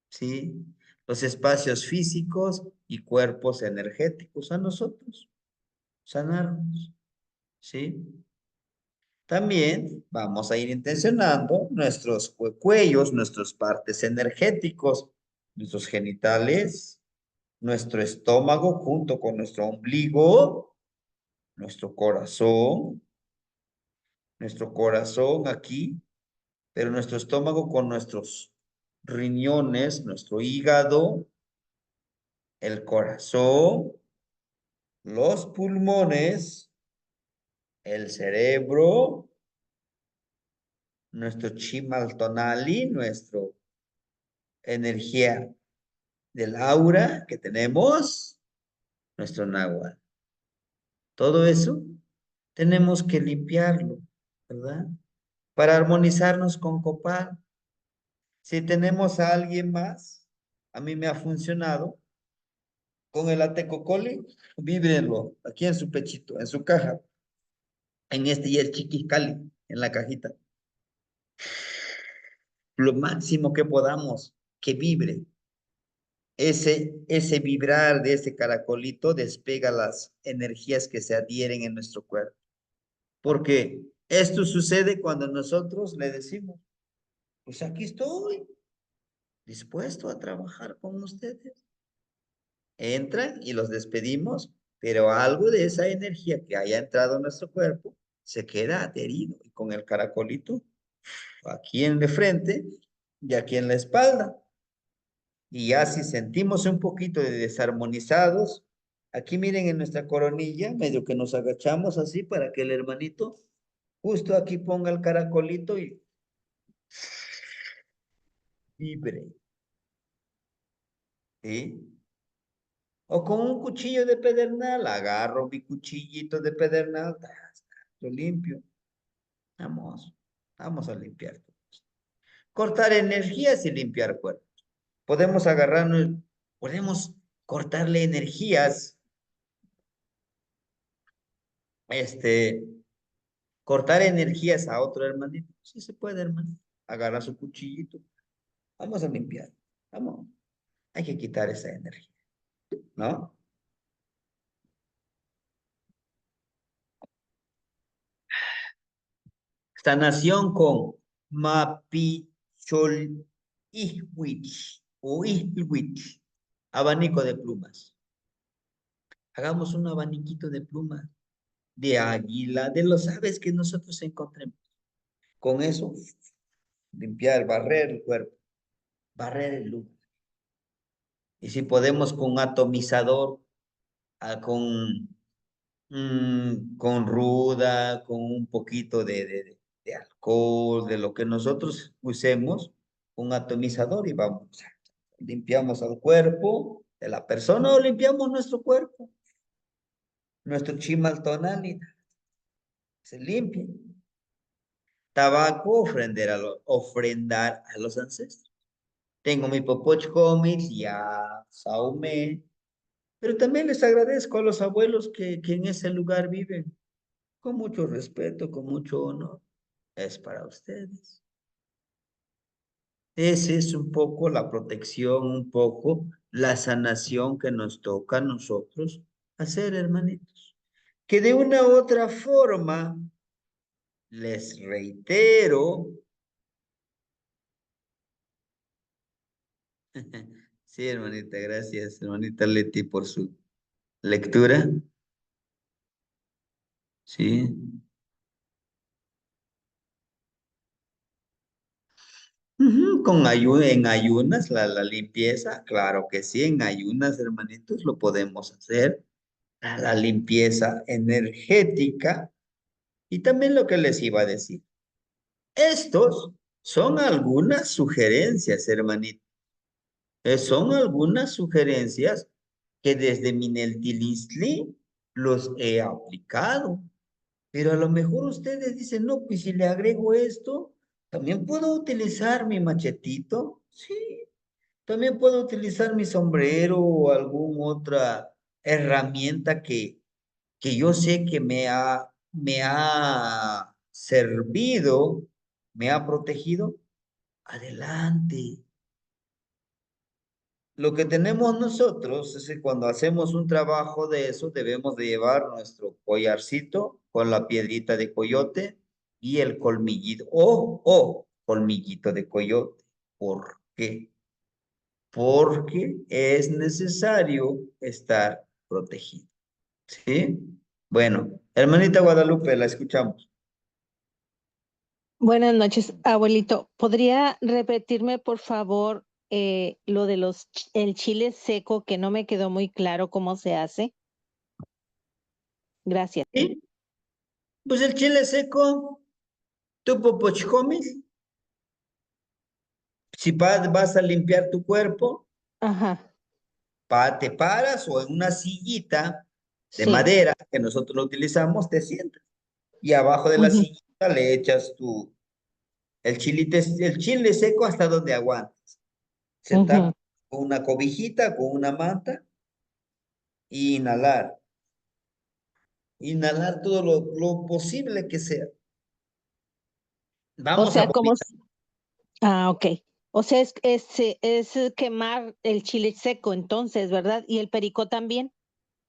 ¿sí? Los espacios físicos y cuerpos energéticos a nosotros, sanarnos, ¿sí? También vamos a ir intencionando nuestros cuellos, nuestras partes energéticos, nuestros genitales, nuestro estómago junto con nuestro ombligo, nuestro corazón aquí, pero nuestro estómago con nuestros riñones, nuestro hígado, el corazón, los pulmones, el cerebro, nuestro chimaltonali, nuestra energía del aura que tenemos, nuestro náhuatl. Todo eso tenemos que limpiarlo, ¿verdad? Para armonizarnos con Copal. Si tenemos a alguien más, a mí me ha funcionado, con el atecocoli, víbrenlo aquí en su pechito, en su caja, en este y el chiquiscali, en la cajita. Lo máximo que podamos, que vibre. Ese vibrar de ese caracolito despega las energías que se adhieren en nuestro cuerpo. Porque esto sucede cuando nosotros le decimos, pues aquí estoy, dispuesto a trabajar con ustedes. Entran y los despedimos, pero algo de esa energía que haya entrado en nuestro cuerpo se queda adherido y con el caracolito aquí en de frente y aquí en la espalda. Y ya si sentimos un poquito de desarmonizados, aquí miren en nuestra coronilla, medio que nos agachamos así para que el hermanito justo aquí ponga el caracolito y vibre. ¿Sí? O con un cuchillo de pedernal, agarro mi cuchillito de pedernal, lo limpio. Vamos, vamos a limpiar. Cortar energías y limpiar cuerpos. Podemos agarrarnos, podemos cortarle energías, este, cortar energías a otro hermanito. Sí se puede, hermano. Agarra su cuchillito. Vamos a limpiar. Vamos. Hay que quitar esa energía, ¿no? Sanación con Mapicholihwich o Ihwich, abanico de plumas. Hagamos un abaniquito de plumas, de águila, de los aves que nosotros encontremos. Con eso, limpiar, barrer el cuerpo, barrer el lugar. Y si podemos con un atomizador, con ruda, con un poquito de alcohol, de lo que nosotros usemos, un atomizador y vamos, limpiamos al cuerpo de la persona o limpiamos nuestro cuerpo, nuestro chimaltonal y se limpia. Tabaco, ofrendar a los ancestros. Tengo mi popoch comics, ya saumé, pero también les agradezco a los abuelos que en ese lugar viven, con mucho respeto, con mucho honor. Es para ustedes. Esa es un poco la protección, un poco la sanación que nos toca a nosotros hacer, hermanitos. Que de una u otra forma, les reitero, sí, hermanita, gracias, hermanita Leti, por su lectura. Sí. Ujú, en ayunas, la limpieza, claro que sí, en ayunas, hermanitos, lo podemos hacer. La limpieza energética. Y también lo que les iba a decir. Estos son algunas sugerencias, hermanito. Son algunas sugerencias que desde Mineltilisli los he aplicado. Pero a lo mejor ustedes dicen, no, pues si le agrego esto, también puedo utilizar mi machetito. Sí, también puedo utilizar mi sombrero o alguna otra herramienta que yo sé que me ha servido, me ha protegido. Adelante. Lo que tenemos nosotros es que cuando hacemos un trabajo de eso, debemos de llevar nuestro collarcito con la piedrita de coyote y el colmillito, o colmillito de coyote. ¿Por qué? Porque es necesario estar protegido. ¿Sí? Bueno, hermanita Guadalupe, la escuchamos. Buenas noches, abuelito. ¿Podría repetirme, por favor, lo de el chile seco que no me quedó muy claro cómo se hace? Gracias. ¿Sí? Pues el chile seco, tú popochcomis, si vas a limpiar tu cuerpo, Ajá, te paras o en una sillita de sí. madera que nosotros lo utilizamos, te sientas. Y abajo de la Ujú, sillita le echas el chile seco hasta donde aguantes. Se tapa ujú. con una cobijita, con una manta, y inhalar. Inhalar todo lo posible que sea. O Vamos a sea, como... vomitar. Ok. O sea, es quemar el chile seco entonces, ¿verdad? ¿Y el perico también?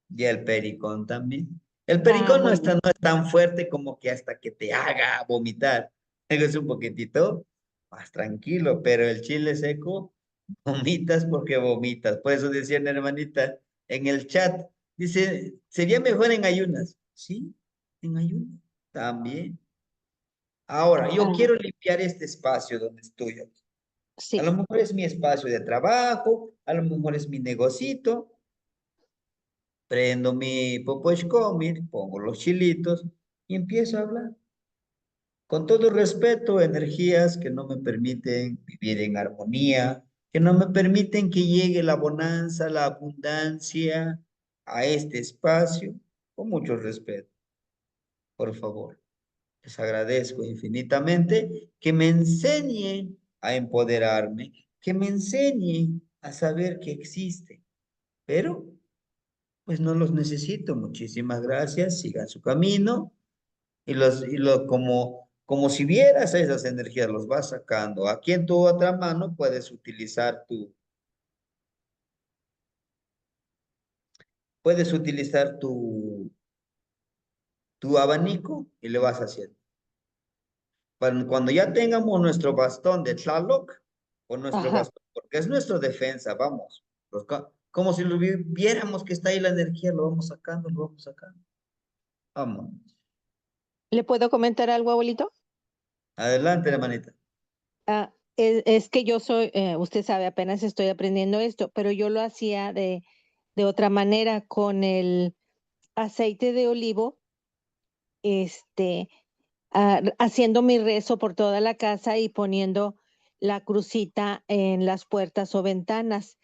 Y el pericón también. El Ah, pericón muy bien. no es tan fuerte como que hasta que te haga vomitar. Es un poquitito más tranquilo, pero el chile seco, vomitas porque vomitas. Por eso decía una hermanita en el chat, dice, sería mejor en ayunas. Sí, en ayunas también. Ahora, yo Ah, quiero limpiar este espacio donde estoy aquí. A sí. lo mejor es mi espacio de trabajo, a lo mejor es mi negocito. Prendo mi Popochcomic, pongo los chilitos y empiezo a hablar. Con todo respeto, energías que no me permiten vivir en armonía, que no me permiten que llegue la bonanza, la abundancia a este espacio, con mucho respeto. Por favor, les agradezco infinitamente que me enseñen a empoderarme, que me enseñen a saber que existe, pero pues no los necesito. Muchísimas gracias, sigan su camino como si vieras esas energías, los vas sacando. Aquí en tu otra mano puedes utilizar tu abanico y le vas haciendo. Cuando ya tengamos nuestro bastón de Tlaloc, o nuestro Ajá. bastón, porque es nuestra defensa, vamos. Como si lo viéramos que está ahí la energía, lo vamos sacando, lo vamos sacando. Vamos. ¿Le puedo comentar algo, abuelito? Adelante, hermanita. Es que yo soy, usted sabe, apenas estoy aprendiendo esto, pero yo lo hacía de otra manera con el aceite de olivo, este, haciendo mi rezo por toda la casa y poniendo la crucita en las puertas o ventanas.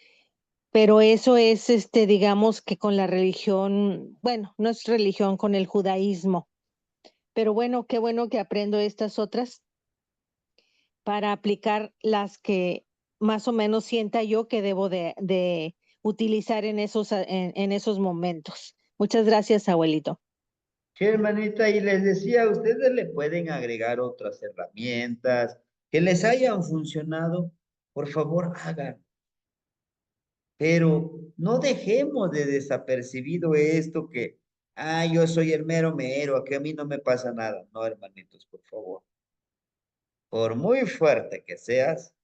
Pero eso es, digamos que con la religión, bueno, no es religión, con el judaísmo. Pero bueno, qué bueno que aprendo estas otras para aplicar las que más o menos sienta yo que debo de utilizar en esos momentos. Muchas gracias, abuelito. Sí, hermanita, y les decía, ustedes le pueden agregar otras herramientas que les hayan funcionado, por favor, hagan. Pero no dejemos de desapercibido esto yo soy el mero mero, que a mí no me pasa nada. No, hermanitos, por favor. Por muy fuerte que seas,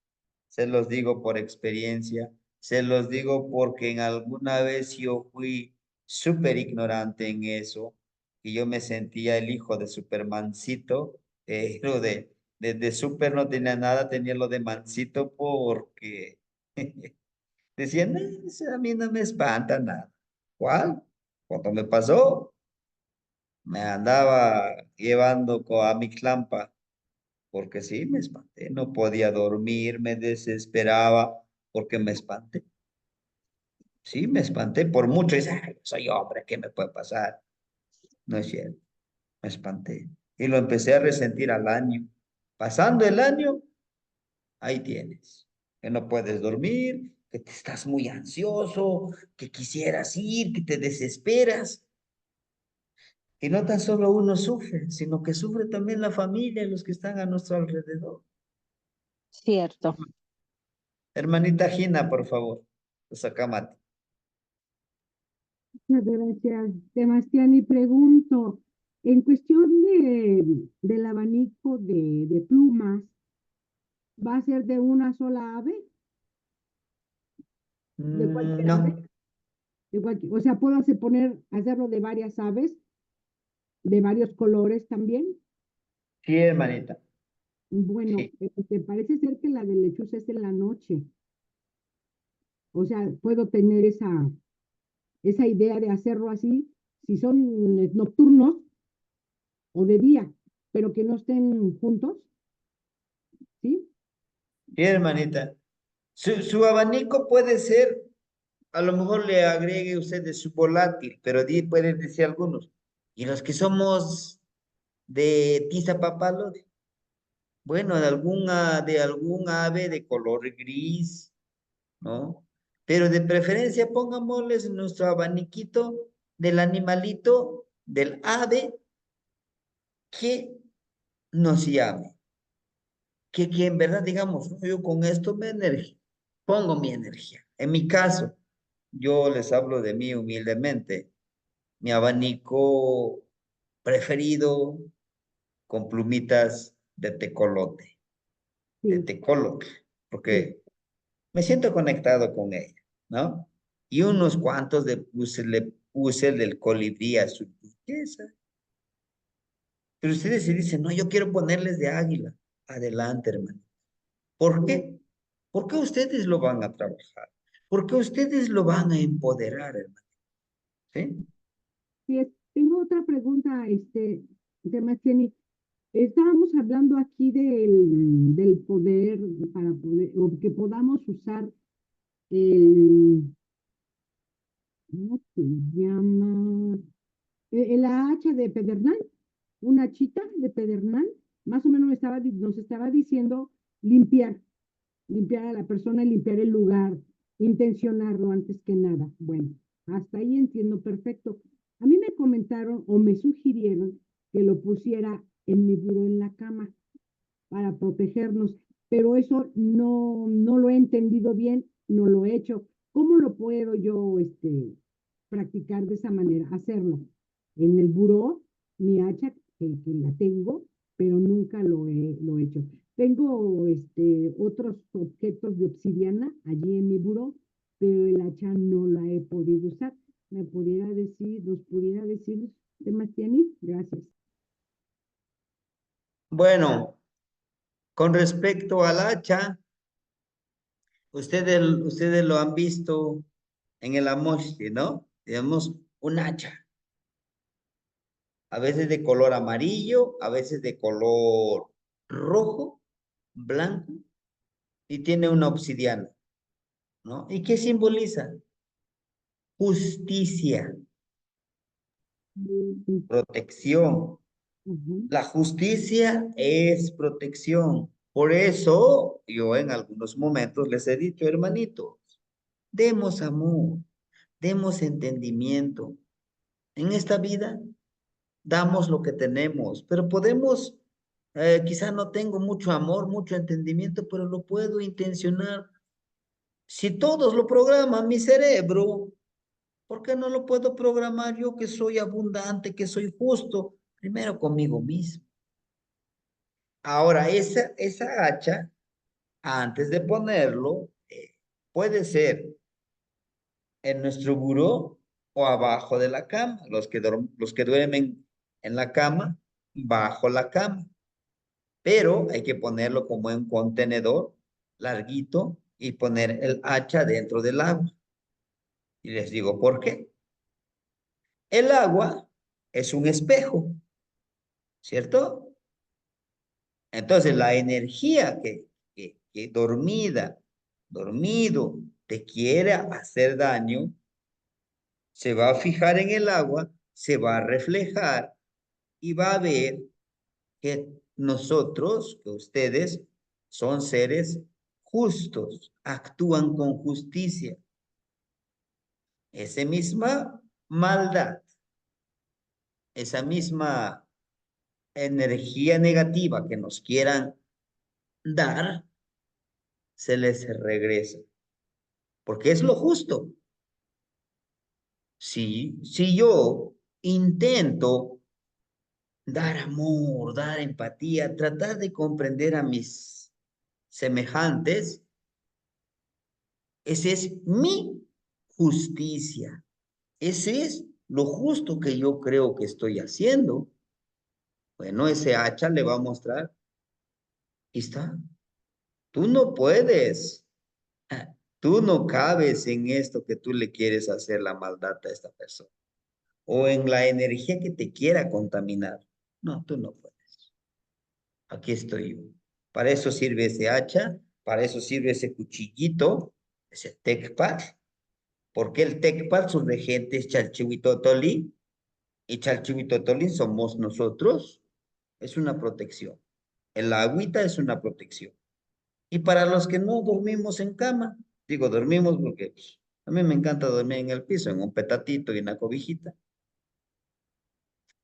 se los digo por experiencia, se los digo porque en alguna vez yo fui súper ignorante en eso, y yo me sentía el hijo de Supermancito, lo de Super no tenía nada, tenía lo de Mancito porque decían, "No, eso a mí no me espanta nada". ¿Cuál? Cuando me pasó, me andaba llevando a mi clampa porque sí, me espanté, no podía dormir, me desesperaba porque me espanté. Sí, me espanté por mucho. Dice, "Ay, soy hombre, ¿qué me puede pasar?". No es cierto, me espanté. Y lo empecé a resentir al año. Pasando el año, ahí tienes. Que no puedes dormir, que te estás muy ansioso, que quisieras ir, que te desesperas. Y no tan solo uno sufre, sino que sufre también la familia y los que están a nuestro alrededor. Cierto. Hermanita Gina, por favor, sacamate. Muchas gracias, Sebastián. Y pregunto, en cuestión del abanico de plumas, ¿va a ser de una sola ave? ¿De cualquier ave? No, O sea, ¿puedo hacerlo de varias aves, de varios colores también? sí, hermanita, Bueno, sí. parece ser que la de lechuza es en la noche. O sea, puedo tener esa idea de hacerlo así, si son nocturnos o de día, pero que no estén juntos, ¿sí? Sí, hermanita. Su abanico puede ser, a lo mejor le agregue usted de su volátil, pero pueden decir algunos. Y los que somos de tiza papalote, bueno, de algún ave de color gris, ¿no? Pero de preferencia pongámosles nuestro abaniquito del animalito, del ave que nos llame. Que en verdad digamos, "No, yo con esto pongo mi energía". En mi caso, yo les hablo de mí humildemente. Mi abanico preferido con plumitas de tecolote, de Sí, tecolote, sí. porque me siento conectado con ella, ¿no? Y unos cuantos le puse el del colibrí a su riqueza. Pero ustedes se dicen, no, yo quiero ponerles de águila. Adelante, hermano. ¿Por qué? Porque ustedes lo van a trabajar. Porque ustedes lo van a empoderar, hermano. ¿Sí? Sí, tengo otra pregunta, Sebastián. Estábamos hablando aquí del poder, para poder, o que podamos usar el, ¿cómo se llama? La hacha de pedernal, una hachita de pedernal, más o menos nos estaba diciendo limpiar, limpiar a la persona, limpiar el lugar, intencionarlo antes que nada. Bueno, hasta ahí entiendo perfecto. A mí me comentaron o me sugirieron que lo pusiera en mi buró en la cama para protegernos, pero eso no lo he entendido bien, no lo he hecho. ¿Cómo lo puedo yo practicar de esa manera? Hacerlo en el buró, mi hacha, que la tengo, pero nunca lo he hecho. Tengo otros objetos de obsidiana allí en mi buró, pero el hacha no la he podido usar. Nos pudiera decir, Sebastián? Gracias. Bueno, con respecto al hacha, ustedes lo han visto en el amoche, ¿no? Digamos, un hacha. A veces de color amarillo, a veces de color rojo, blanco, y tiene una obsidiana, ¿no? ¿Y qué simboliza? Justicia, protección. Ujú. La justicia es protección. Por eso yo en algunos momentos les he dicho, hermanitos, demos amor, demos entendimiento. En esta vida damos lo que tenemos, pero podemos, quizá no tengo mucho amor, mucho entendimiento, pero lo puedo intencionar. Si todos lo programan mi cerebro, ¿por qué no lo puedo programar yo que soy abundante, que soy justo? Primero conmigo mismo. Ahora, esa hacha, antes de ponerlo, puede ser en nuestro buró o abajo de la cama. Los que duermen en la cama, bajo la cama. Pero hay que ponerlo como en un contenedor larguito y poner el hacha dentro del agua. Y les digo, ¿por qué? El agua es un espejo, ¿cierto? Entonces, la energía que dormido, te quiere hacer daño, se va a fijar en el agua, se va a reflejar y va a ver que nosotros, que ustedes, son seres justos, actúan con justicia. Esa misma maldad, esa misma energía negativa que nos quieran dar, se les regresa, porque es lo justo. Si yo intento dar amor, dar empatía, tratar de comprender a mis semejantes, esa es mi justicia. Ese es lo justo que yo creo que estoy haciendo. Bueno, ese hacha le va a mostrar, aquí está, tú no puedes, tú no cabes en esto que tú le quieres hacer la maldad a esta persona, o en la energía que te quiera contaminar. No, tú no puedes. Aquí estoy yo. Para eso sirve ese hacha, para eso sirve ese cuchillito, ese tecpal. Porque el tecpal, su regente es Chalchihuitotoli, y Chalchihuitotoli somos nosotros. Es una protección. El agüita es una protección. Y para los que no dormimos en cama, digo dormimos porque pues, a mí me encanta dormir en el piso, en un petatito y una cobijita.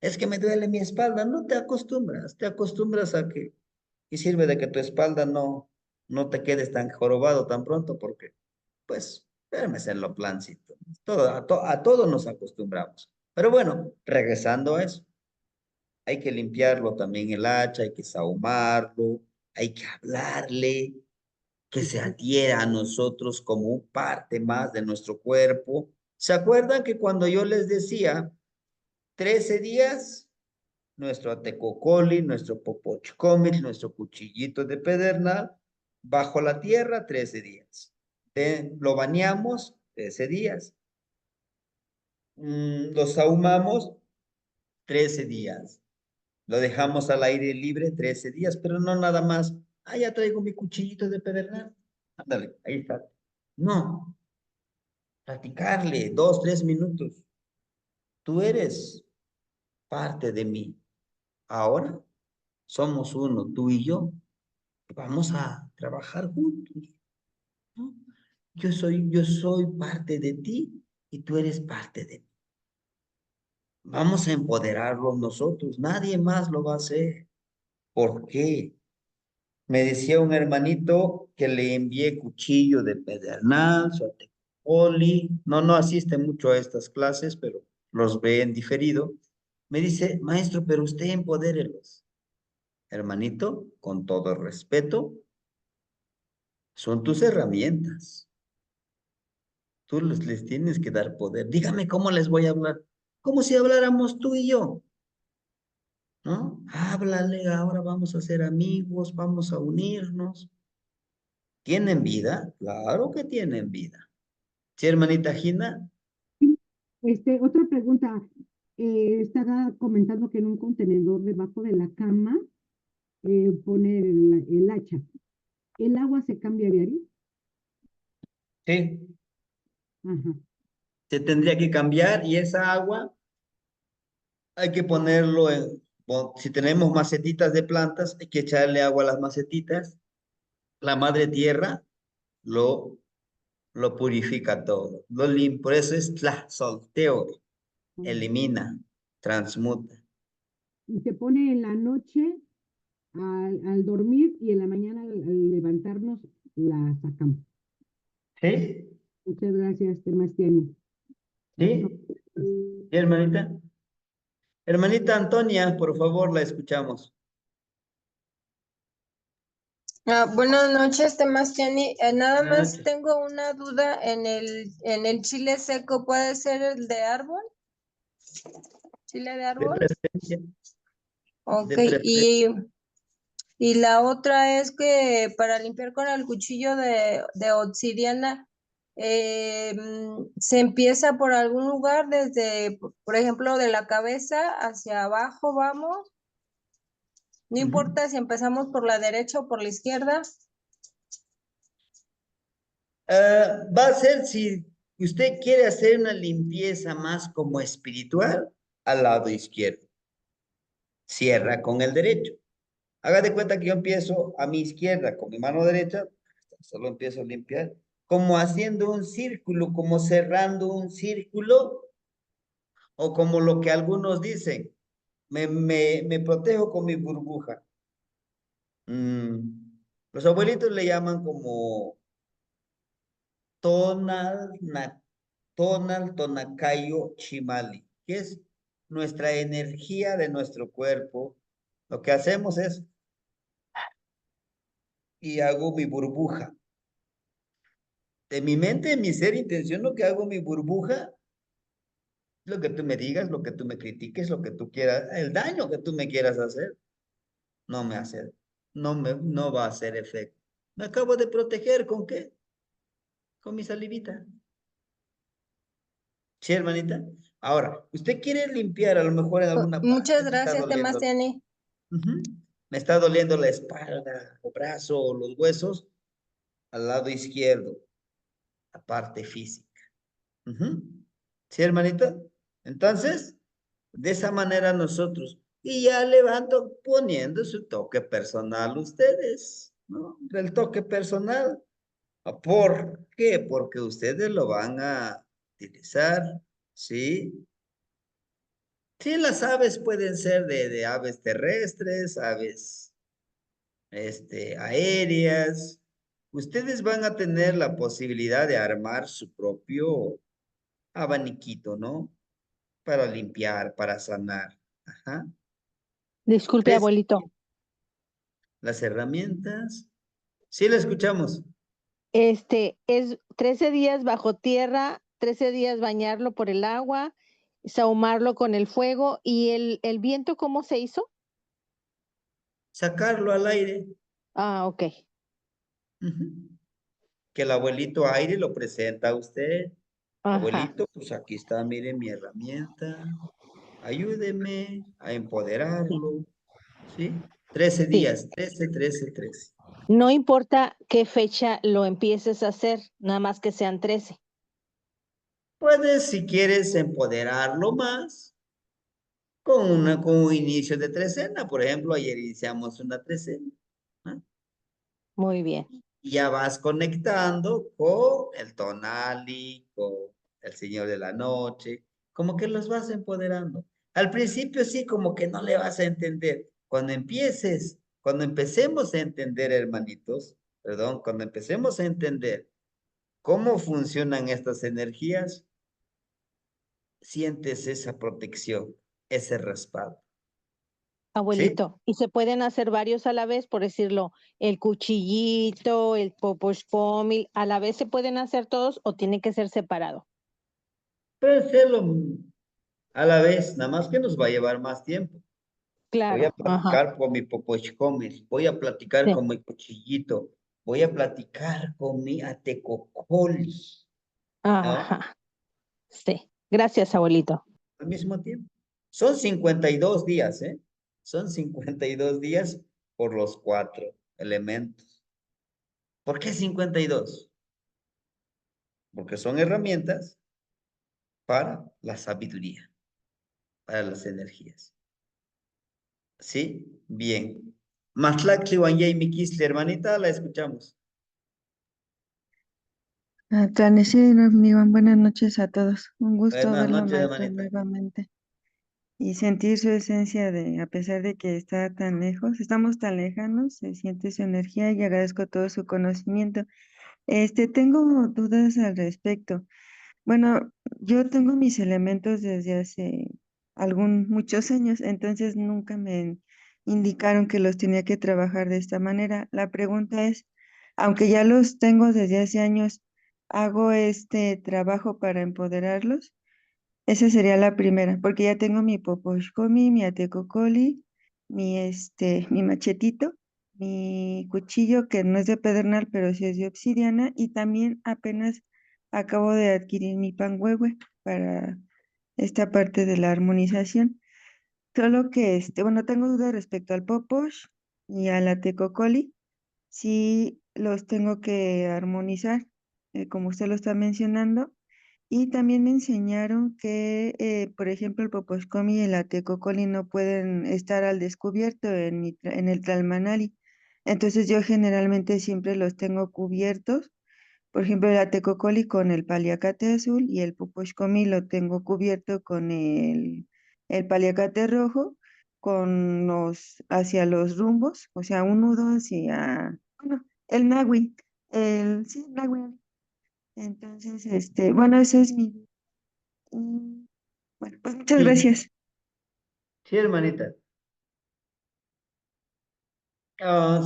Es que me duele mi espalda, no te acostumbras a que, y sirve de que tu espalda no te quedes tan jorobado tan pronto porque, pues, duermes en lo plancito. A todo nos acostumbramos. Pero bueno, regresando a eso, hay que limpiarlo también el hacha, hay que sahumarlo, hay que hablarle, que se adhiera a nosotros como parte más de nuestro cuerpo. ¿Se acuerdan que cuando yo les decía 13 días, nuestro atecocoli, nuestro popochcomil, nuestro cuchillito de pedernal, bajo la tierra 13 días? Lo bañamos 13 días. Lo sahumamos 13 días. Lo dejamos al aire libre 13 días, pero no nada más. Ah, ya traigo mi cuchillito de pedernal. Ándale, ahí está. No, practicarle 2, 3 minutos. Tú eres parte de mí. Ahora somos uno, tú y yo. Vamos a trabajar juntos, ¿no? Yo soy parte de ti y tú eres parte de mí. Vamos a empoderarlos nosotros. Nadie más lo va a hacer. ¿Por qué? Me decía un hermanito que le envié cuchillo de pedernal, poli. No asiste mucho a estas clases, pero los ve en diferido. Me dice, maestro, pero usted empodérelos. Hermanito, con todo respeto, son tus herramientas. Tú les tienes que dar poder. Dígame cómo les voy a hablar. Como si habláramos tú y yo, ¿no? Háblale, ahora vamos a ser amigos, vamos a unirnos. ¿Tienen vida? Claro que tienen vida. ¿Sí, hermanita Gina? Otra pregunta. Estaba comentando que en un contenedor debajo de la cama pone el hacha. ¿El agua se cambia diario? Sí. Ajá. Se tendría que cambiar y esa agua hay que ponerlo en, si tenemos macetitas de plantas, hay que echarle agua a las macetitas. La madre tierra lo, lo purifica todo, lo limpia. Por eso es solteo, elimina, transmuta. Y se pone en la noche al dormir y en la mañana al levantarnos la sacamos. ¿Sí? Muchas gracias, Temastiani. ¿Sí? ¿Sí, hermanita? Hermanita Antonia, por favor, la escuchamos. Buenas noches, Temastiani. Nada Buenas más noches. tengo una duda en el chile seco, ¿puede ser el de árbol? ¿Chile de De árbol? preferencia. Ok, De preferencia. y la otra es que para limpiar con el cuchillo de obsidiana, se empieza por algún lugar, desde, por ejemplo, de la cabeza hacia abajo, vamos. No importa si empezamos por la derecha o por la izquierda. Va a ser si usted quiere hacer una limpieza más como espiritual al lado izquierdo. Cierra con el derecho. Haga de cuenta que yo empiezo a mi izquierda con mi mano derecha, solo empiezo a limpiar, como haciendo un círculo, como cerrando un círculo, o como lo que algunos dicen, me protejo con mi burbuja. Los abuelitos le llaman como tonal, tonal, tonacayo, chimali, que es nuestra energía de nuestro cuerpo. Lo que hacemos es, y hago mi burbuja. De mi mente, de mi ser, intención, lo que hago mi burbuja, lo que tú me digas, lo que tú me critiques, lo que tú quieras, el daño que tú me quieras hacer, no me hace, no va a hacer efecto. Me acabo de proteger, ¿con qué? Con mi salivita. ¿Sí, hermanita? Ahora, usted quiere limpiar a lo mejor en alguna parte, Muchas me está gracias, doliendo. Temastiani. Me está doliendo la espalda, el brazo, o los huesos, al lado izquierdo, la parte física. ¿Sí, hermanita? Entonces, de esa manera nosotros, y ya levanto poniendo su toque personal ustedes, ¿no? El toque personal. ¿Por qué? Porque ustedes lo van a utilizar, ¿sí? Sí, las aves pueden ser de aves terrestres, aves, aéreas. Ustedes van a tener la posibilidad de armar su propio abaniquito, ¿no? Para limpiar, para sanar. Ajá. Disculpe, 13 abuelito. las herramientas. Sí, la escuchamos. Es 13 días bajo tierra, 13 días bañarlo por el agua, sahumarlo con el fuego. ¿Y el viento cómo se hizo? Sacarlo al aire. Ah, ok. Ujú. Que el abuelito aire lo presenta a usted. Ajá. Abuelito, pues aquí está, mire mi herramienta. Ayúdeme a Sí. empoderarlo. ¿sí? 13 Sí. días, 13, 13, 13. No importa qué fecha lo empieces a hacer, nada más que sean 13. Puedes, si quieres, empoderarlo más con un inicio de trecena. Por ejemplo, ayer iniciamos una trecena. ¿Ah? Muy bien. Y ya vas conectando con el tonali, con el Señor de la Noche, como que los vas empoderando. Al principio sí, como que no le vas a entender. Cuando empecemos a entender, hermanitos, perdón, cuando empecemos a entender cómo funcionan estas energías, sientes esa protección, ese respaldo. ¿Sí? Abuelito, y se pueden hacer varios a la vez, por decirlo, el cuchillito, el poposhpomil, ¿a la vez se pueden hacer todos o tiene que ser separado? Puede hacerlo a la vez, nada más que nos va a llevar más tiempo. Voy a Claro, ajá, platicar con mi popochcomis, voy a platicar sí, con mi cuchillito, voy a platicar con mi atecocoli, ¿no? ajá, sí. Gracias, abuelito. Al mismo tiempo. Son 52 días, ¿eh? Son 52 días por los 4 elementos. ¿Por qué 52? Porque son herramientas para la sabiduría, para las energías. ¿Sí? Bien. Matlactli Wanyay Mikisli, hermanita, la escuchamos. Tlanesi, Iván, buenas noches a todos. Un gusto Buenas verlo, noches, maestro, hermanita. nuevamente. Y sentir su esencia de, a pesar de que está tan lejos, estamos tan lejanos, se siente su energía y agradezco todo su conocimiento. Tengo dudas al respecto. Bueno, yo tengo mis elementos desde hace muchos años, entonces nunca me indicaron que los tenía que trabajar de esta manera. La pregunta es, aunque ya los tengo desde hace años, ¿hago este trabajo para empoderarlos? Esa sería la primera, porque ya tengo mi poposhkomi, mi atecocoli, mi machetito, mi cuchillo que no es de pedernal, pero sí es de obsidiana, y también apenas acabo de adquirir mi panhuehue para esta parte de la armonización. Solo que, bueno, tengo dudas respecto al poposh y al atecocoli, si los tengo que armonizar, como usted lo está mencionando. Y también me enseñaron que, por ejemplo, el poposcomi y el atecocoli no pueden estar al descubierto en el Tlalmanali. Entonces yo generalmente siempre los tengo cubiertos. Por ejemplo, el atecocoli con el paliacate azul y el poposcomi lo tengo cubierto con el paliacate rojo hacia los rumbos, o sea, un nudo hacia, bueno, el nagui, sí, el nagui. Entonces, bueno, ese es mi. Bueno, pues muchas Sí, gracias. sí, hermanita.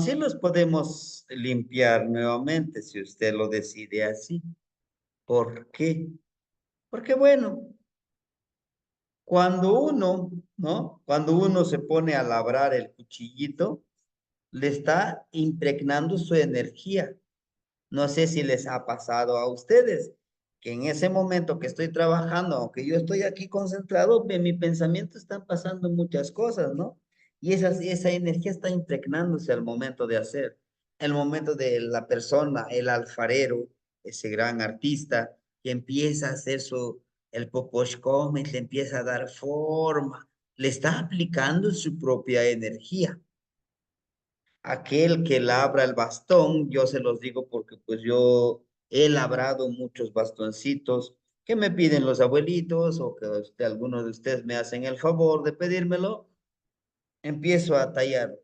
Sí los podemos limpiar nuevamente si usted lo decide así. ¿Por qué? Porque bueno, cuando uno, ¿no? Cuando uno se pone a labrar el cuchillito, le está impregnando su energía. No sé si les ha pasado a ustedes que en ese momento que estoy trabajando, aunque yo estoy aquí concentrado, en mi pensamiento están pasando muchas cosas, ¿no? Y esa energía está impregnándose al momento de hacer. El momento de la persona, el alfarero, ese gran artista, que empieza a hacer el poposhkomet, le empieza a dar forma, le está aplicando su propia energía. Aquel que labra el bastón, yo se los digo porque pues yo he labrado muchos bastoncitos que me piden los abuelitos o que algunos de ustedes me hacen el favor de pedírmelo, empiezo a tallar.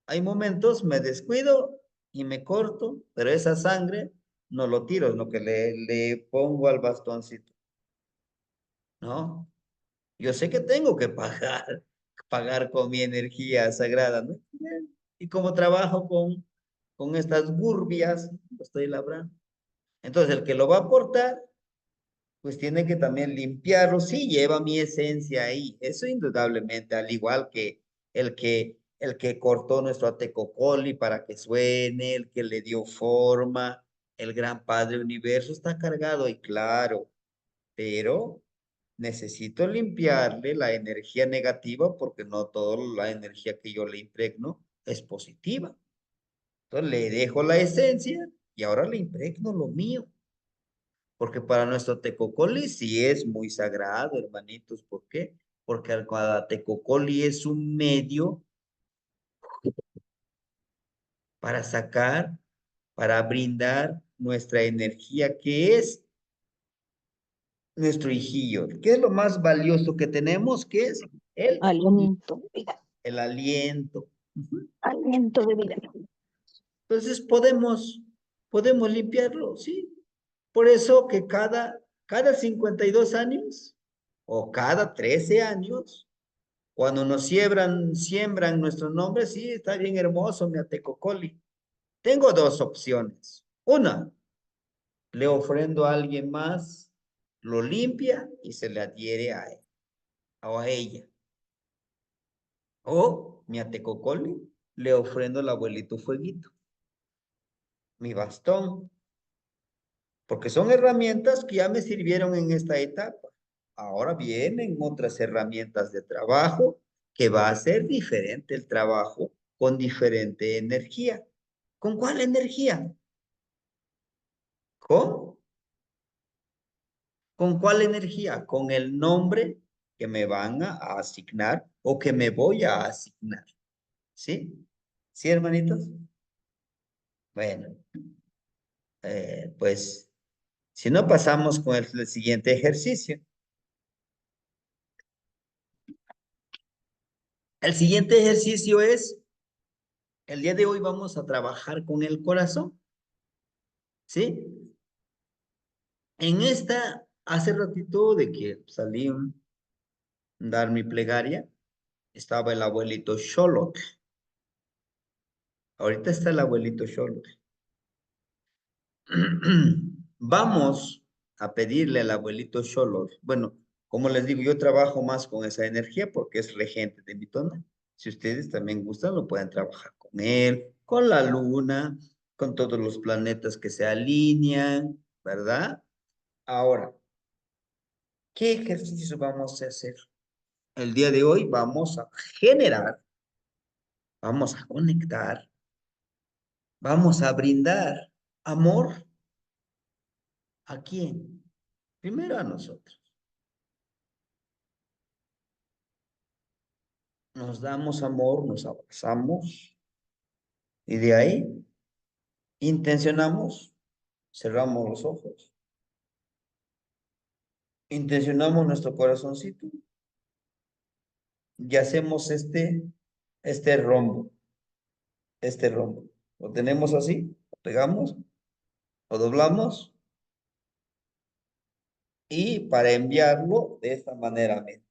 Hay momentos me descuido y me corto, pero esa sangre no lo tiro, es lo que le pongo al bastoncito, ¿no? Yo sé que tengo que pagar con mi energía sagrada, ¿no? Y como trabajo con estas gurbias, lo estoy labrando. Entonces, el que lo va a aportar, pues tiene que también limpiarlo. Sí, lleva mi esencia ahí. Eso indudablemente, al igual que el que cortó nuestro atecocoli para que suene, el que le dio forma, el gran Padre Universo está cargado y claro, pero necesito limpiarle la energía negativa porque no toda la energía que yo le impregno es positiva. Entonces le dejo la esencia y ahora le impregno lo mío. Porque para nuestro Tecocoli sí es muy sagrado, hermanitos. ¿Por qué? Porque cada Tecocoli es un medio para sacar, para brindar nuestra energía, que es nuestro hijillo. ¿Qué es lo más valioso que tenemos? ¿Qué es? Aliento de vida. El aliento. Ujú. Aliento de vida. Entonces podemos limpiarlo, ¿sí? Por eso que cada 52 años o cada 13 años, cuando nos siembran nuestro nombre, sí, está bien hermoso, mi Atecocoli. Tengo dos opciones. Una, le ofrendo a alguien más, lo limpia y se le adhiere a él o a ella. O mi Atecocoli, le ofrendo al abuelito Fueguito, mi bastón, porque son herramientas que ya me sirvieron en esta etapa. Ahora vienen otras herramientas de trabajo que va a ser diferente el trabajo con diferente energía. ¿Con cuál energía? ¿Con? ¿Con cuál energía? Con el nombre que me van a asignar o que me voy a asignar. ¿Sí? ¿Sí, hermanitos? Bueno, pues si no pasamos con el siguiente ejercicio. El siguiente ejercicio es, el día de hoy vamos a trabajar con el corazón. ¿Sí? En esta, hace ratito de que salí a dar mi plegaria, estaba el abuelito Xolotl. Ahorita está el abuelito Xolotl. Vamos a pedirle al abuelito Xolotl. Bueno, como les digo, yo trabajo más con esa energía porque es regente de mi tono. Si ustedes también gustan, lo pueden trabajar con él, con la luna, con todos los planetas que se alinean, ¿verdad? Ahora, ¿qué ejercicio vamos a hacer? El día de hoy vamos a generar, vamos a conectar, vamos a brindar amor. ¿A quién? Primero a nosotros. Nos damos amor, nos abrazamos y de ahí intencionamos, cerramos los ojos, intencionamos nuestro corazoncito y hacemos este rombo, este rombo. Lo tenemos así, lo pegamos, lo doblamos y para enviarlo de esta manera, miren,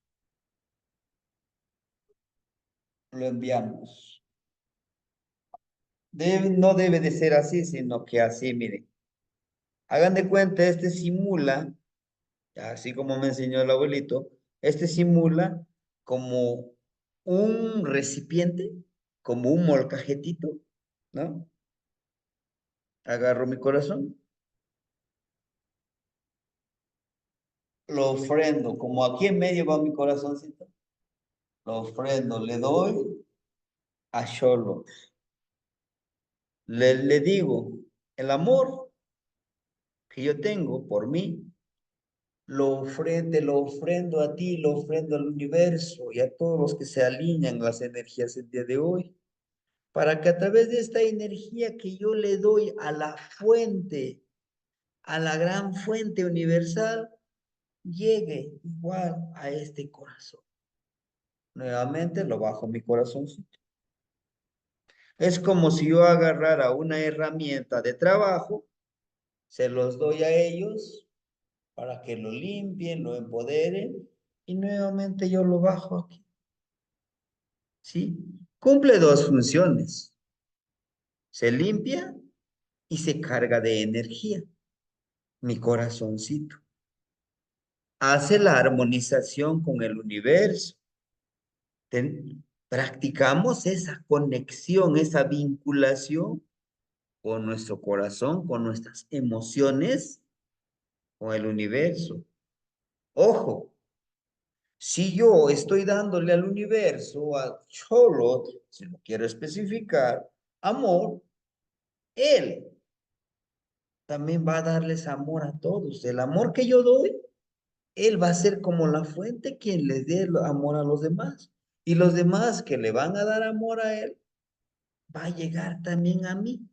lo enviamos. No debe de ser así, sino que así, miren. Hagan de cuenta, este simula, así como me enseñó el abuelito, este simula como un recipiente, como un molcajetito, ¿no? Agarro mi corazón, lo ofrendo, como aquí en medio va mi corazoncito, lo ofrendo, le doy a Xolo. Le digo, el amor que yo tengo por mí, lo ofrendo a ti, lo ofrendo al universo y a todos los que se alinean las energías el día de hoy, para que a través de esta energía que yo le doy a la fuente, a la gran fuente universal, llegue igual a este corazón. Nuevamente lo bajo mi corazoncito. Es como si yo agarrara una herramienta de trabajo, se los doy a ellos para que lo limpien, lo empoderen y nuevamente yo lo bajo aquí. ¿Sí? Cumple dos funciones. Se limpia y se carga de energía. Mi corazoncito. Hace la armonización con el universo. Practicamos esa conexión, esa vinculación con nuestro corazón, con nuestras emociones, con el universo. Ojo, Si yo estoy dándole al universo, al cholo, si lo quiero especificar, amor, él también va a darles amor a todos. El amor que yo doy, él va a ser como la fuente quien les dé el amor a los demás. Y los demás que le van a dar amor a él, va a llegar también a mí.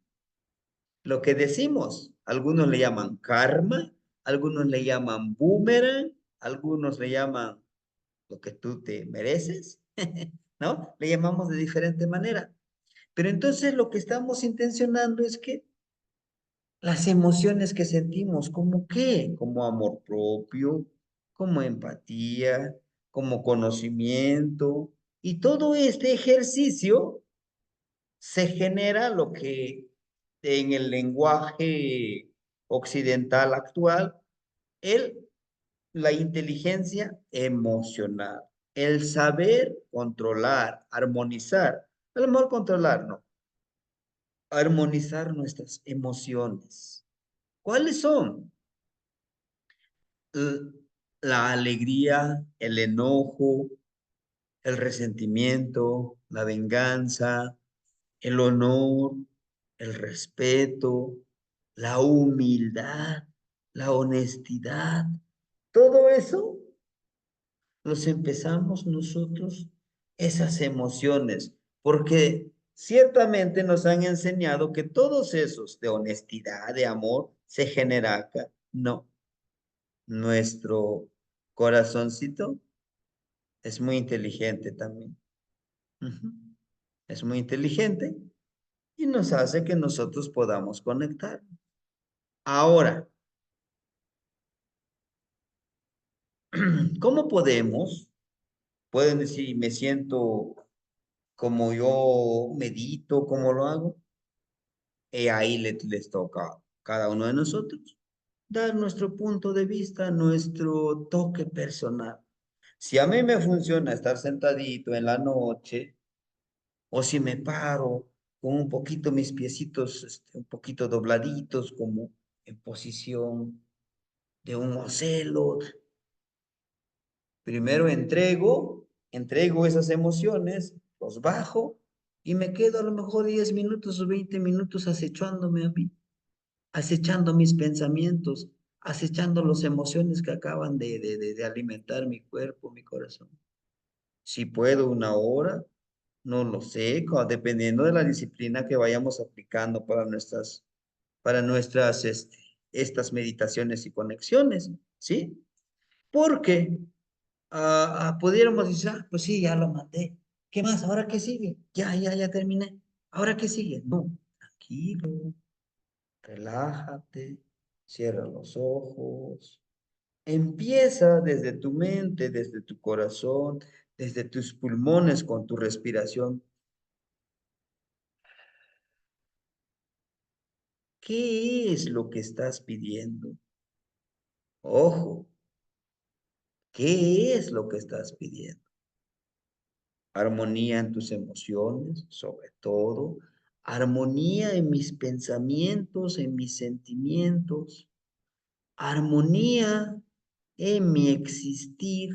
Lo que decimos, algunos le llaman karma, algunos le llaman boomerang, algunos le llaman lo que tú te mereces, ¿no? Le llamamos de diferente manera. Pero entonces lo que estamos intencionando es que las emociones que sentimos, ¿como qué? Como amor propio, como empatía, como conocimiento. Y todo este ejercicio se genera lo que en el lenguaje occidental actual, el, la inteligencia emocional, el saber controlar, armonizar, a lo mejor controlar, no, armonizar nuestras emociones. ¿Cuáles son? L- La alegría, el enojo, el resentimiento, la venganza, el honor, el respeto, la humildad, la honestidad. Todo eso los empezamos nosotros, esas emociones, porque ciertamente nos han enseñado que todos esos de honestidad, de amor, se genera acá. No, nuestro corazoncito es muy inteligente también. Ujú. Es muy inteligente y nos hace que nosotros podamos conectar. Ahora, ¿cómo podemos? Pueden decir, me siento como yo medito, como lo hago. Y ahí les toca a cada uno de nosotros dar nuestro punto de vista, nuestro toque personal. Si a mí me funciona estar sentadito en la noche, o si me paro con un poquito mis piecitos, un poquito dobladitos, como en posición de un ocelot, primero entrego esas emociones, los bajo y me quedo a lo mejor 10 minutos o 20 minutos acechándome a mí, acechando mis pensamientos, acechando las emociones que acaban de alimentar mi cuerpo, mi corazón. Si puedo una hora, no lo sé, dependiendo de la disciplina que vayamos aplicando para nuestras, estas meditaciones y conexiones, ¿sí? Porque pudiéramos decir, pues sí, ya lo mandé. ¿Qué más? ¿Ahora qué sigue? Ya terminé. ¿Ahora qué sigue? No, tranquilo, relájate, cierra los ojos. Empieza desde tu mente, desde tu corazón, desde tus pulmones con tu respiración. ¿Qué es lo que estás pidiendo? Ojo, ¿qué es lo que estás pidiendo? Armonía en tus emociones, sobre todo. Armonía en mis pensamientos, en mis sentimientos. Armonía en mi existir.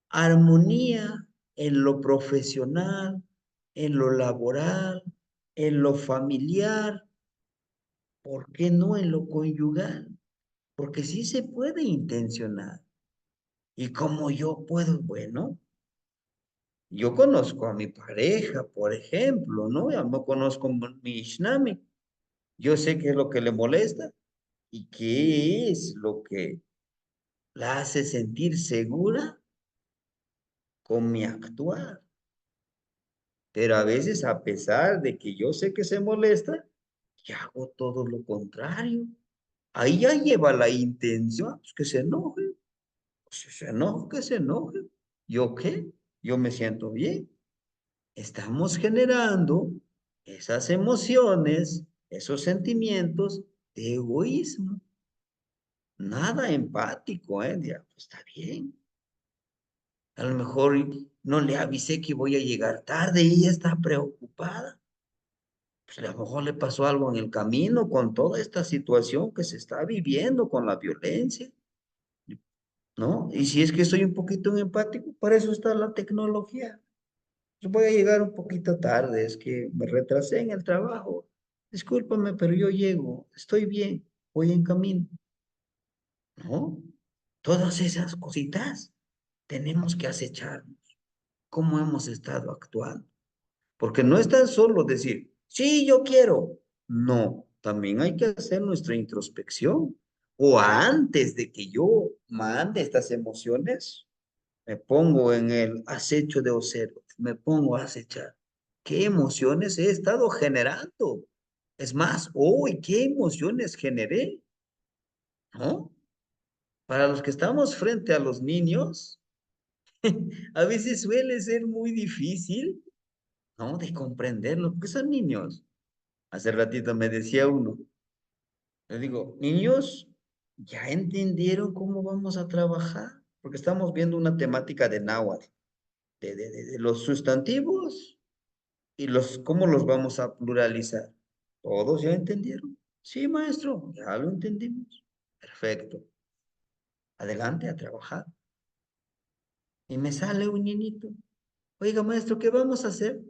Armonía en lo profesional, en lo laboral, en lo familiar. ¿Por qué no en lo conyugal? Porque sí se puede intencionar. ¿Y cómo yo puedo? Bueno, yo conozco a mi pareja, por ejemplo, ¿no? Ya me conozco mi Ishnami. Yo sé qué es lo que le molesta y qué es lo que la hace sentir segura con mi actuar. Pero a veces, a pesar de que yo sé que se molesta, yo hago todo lo contrario. Ahí ya lleva la intención, pues que se enoje. Pues si se enoja, que se enoje. ¿Yo qué? Yo me siento bien. Estamos generando esas emociones, esos sentimientos de egoísmo. Nada empático, ¿eh? Pues está bien. A lo mejor no le avisé que voy a llegar tarde y ella está preocupada. Pues a lo mejor le pasó algo en el camino con toda esta situación que se está viviendo con la violencia. ¿no? Y si es que soy un poquito empático, para eso está la tecnología. Yo voy a llegar un poquito tarde, es que me retrasé en el trabajo. Discúlpame, pero yo llego, estoy bien, voy en camino, ¿no? Todas esas cositas tenemos que acecharnos. ¿Cómo hemos estado actuando? Porque no es tan solo decir, sí, yo quiero. No, también hay que hacer nuestra introspección. O antes de que yo mande estas emociones, me pongo en el acecho de observar, me pongo a acechar. ¿Qué emociones he estado generando? Es más, hoy, ¿qué emociones generé? ¿No? Para los que estamos frente a los niños, a veces suele ser muy difícil, ¿no? De comprenderlo, porque son niños. Hace ratito me decía uno, le digo, niños, ¿ya entendieron cómo vamos a trabajar? Porque estamos viendo una temática de náhuatl, de los sustantivos y cómo los vamos a pluralizar. ¿Todos ya entendieron? Sí, maestro, ya lo entendimos. Perfecto. Adelante a trabajar. Y me sale un niñito. Oiga, maestro, ¿qué vamos a hacer?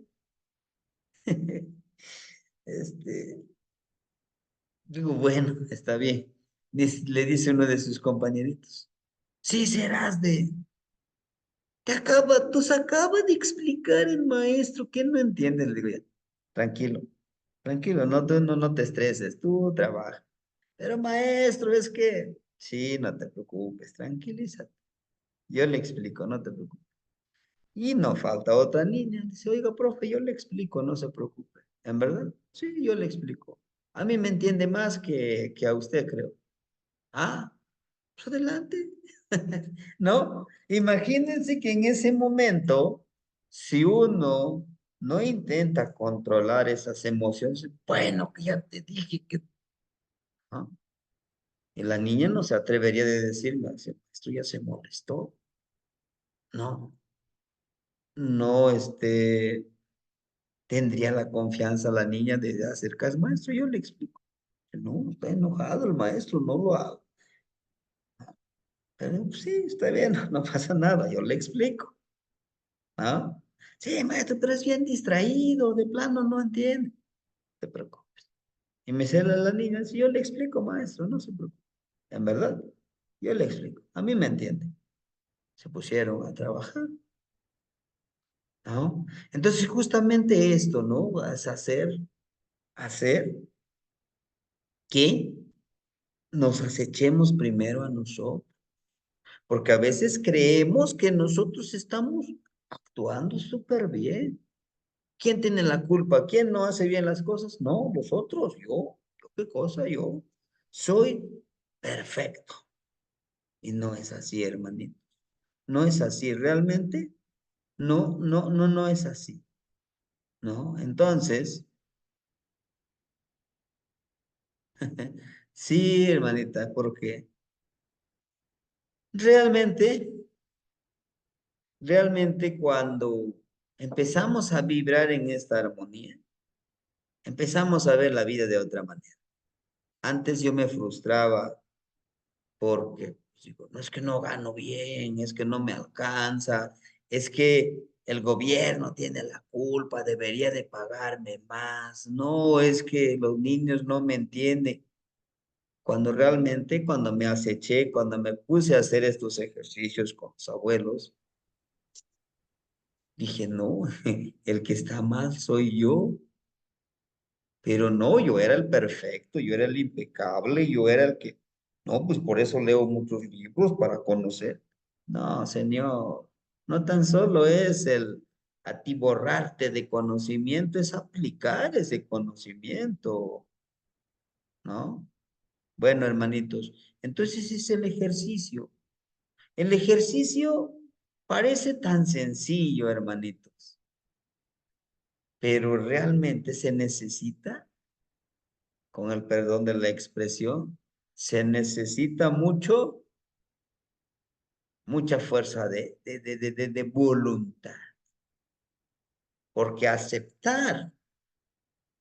Este, digo, bueno, está bien. Le dice uno de sus compañeritos. Sí, serás de... Tú se acaba de explicar el maestro, ¿qué no entiendes? Le digo ya, tranquilo, tranquilo, no te estreses, tú trabaja. Pero maestro, es que... Sí, no te preocupes, tranquilízate. Yo le explico, no te preocupes. Y no falta otra niña. Dice, oiga, profe, yo le explico, no se preocupe. ¿En verdad? Sí, yo le explico. A mí me entiende más que a usted, creo. Ah, pues adelante. ¿No? Imagínense que en ese momento, si uno no intenta controlar esas emociones, bueno, que ya te dije que... ¿no? Y la niña no se atrevería de decirme, esto ya se molestó. No, no, tendría la confianza la niña de acercarse, maestro, yo le explico. No, está enojado el maestro, no lo hago. Pero pues, sí, está bien, no pasa nada, yo le explico. ¿No? Sí, maestro, pero es bien distraído, de plano no entiende. No te preocupes. Y me cela la niña, si yo le explico, maestro, no se preocupe. En verdad, yo le explico. A mí me entiende. Se pusieron a trabajar, ¿no? Entonces, justamente esto, ¿no? Es hacer que nos acechemos primero a nosotros. Porque a veces creemos que nosotros estamos actuando súper bien. ¿Quién tiene la culpa? ¿Quién no hace bien las cosas? No, vosotros, yo. ¿Yo qué cosa? Yo soy perfecto. Y no es así, hermanito. No es así. Realmente, no es así. ¿No? Entonces, sí, hermanita, porque realmente, realmente cuando empezamos a vibrar en esta armonía, empezamos a ver la vida de otra manera. Antes yo me frustraba porque pues, digo, no es que no gano bien, es que no me alcanza, es que el gobierno tiene la culpa, debería de pagarme más, no, es que los niños no me entienden. Cuando realmente, cuando me aceché, cuando me puse a hacer estos ejercicios con los abuelos, dije, no, el que está mal soy yo. Pero no, yo era el perfecto, yo era el impecable, yo era el que, no, pues por eso leo muchos libros para conocer. No, señor, no tan solo es el atiborrarte de conocimiento, es aplicar ese conocimiento, ¿no? Bueno, hermanitos, entonces es el ejercicio. El ejercicio parece tan sencillo, hermanitos, pero realmente se necesita con el perdón de la expresión, se necesita mucha fuerza de voluntad, porque aceptar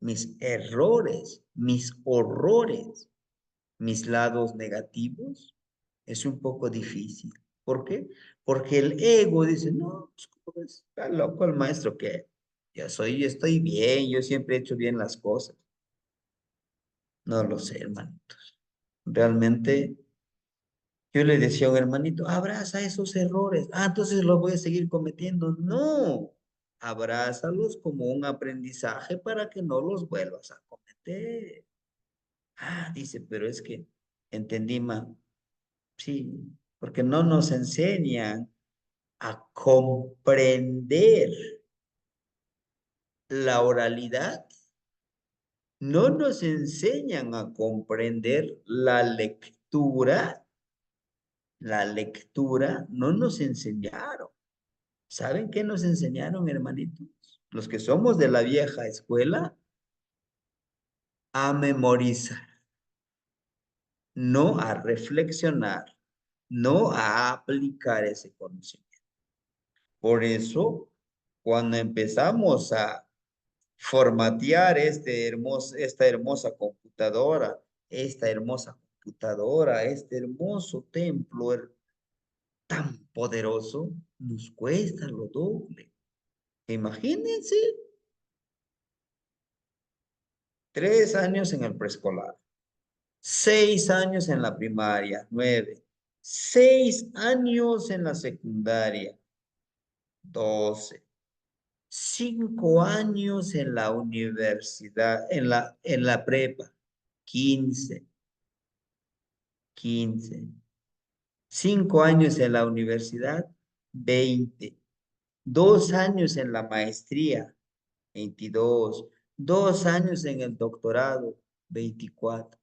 mis errores, mis horrores, mis lados negativos, es un poco difícil. ¿Por qué? Porque el ego dice, no, pues, ¿cómo es? Está loco el maestro que yo estoy bien, yo siempre he hecho bien las cosas. No lo sé, hermanitos. Realmente, yo le decía a un hermanito, abraza esos errores. Ah, entonces los voy a seguir cometiendo. No, abrázalos como un aprendizaje para que no los vuelvas a cometer. Ah, dice, pero es que entendí mal. Sí, porque no nos enseñan a comprender la oralidad, no nos enseñan a comprender la lectura no nos enseñaron. ¿Saben qué nos enseñaron, hermanitos? Los que somos de la vieja escuela, a memorizar, no a reflexionar, no a aplicar ese conocimiento. Por eso, cuando empezamos a formatear esta hermosa computadora, este hermoso templo tan poderoso, nos cuesta lo doble. Imagínense, 3 años en el preescolar, 6 años en la primaria, 9, 6 años en la secundaria, 12, 5 años en la universidad, en la prepa, 15, 15, 5 años en la universidad, 20, 2 años en la maestría, 22, 2 años en el doctorado, 24,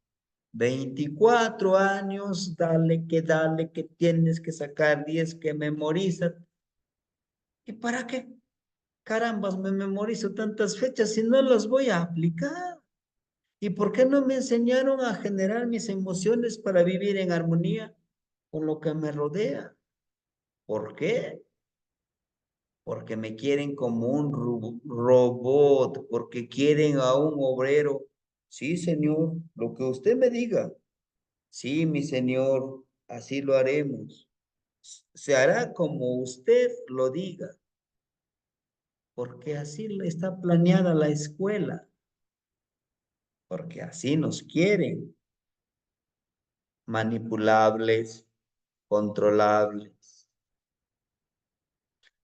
24 años, dale, que tienes que sacar 10, que memoriza. ¿Y para qué? Carambas, me memorizo tantas fechas si no las voy a aplicar. ¿Y por qué no me enseñaron a generar mis emociones para vivir en armonía con lo que me rodea? ¿Por qué? Porque me quieren como un robot, porque quieren a un obrero. Sí, señor, lo que usted me diga. Sí, mi señor, así lo haremos. Se hará como usted lo diga, porque así está planeada la escuela, porque así nos quieren, manipulables, controlables.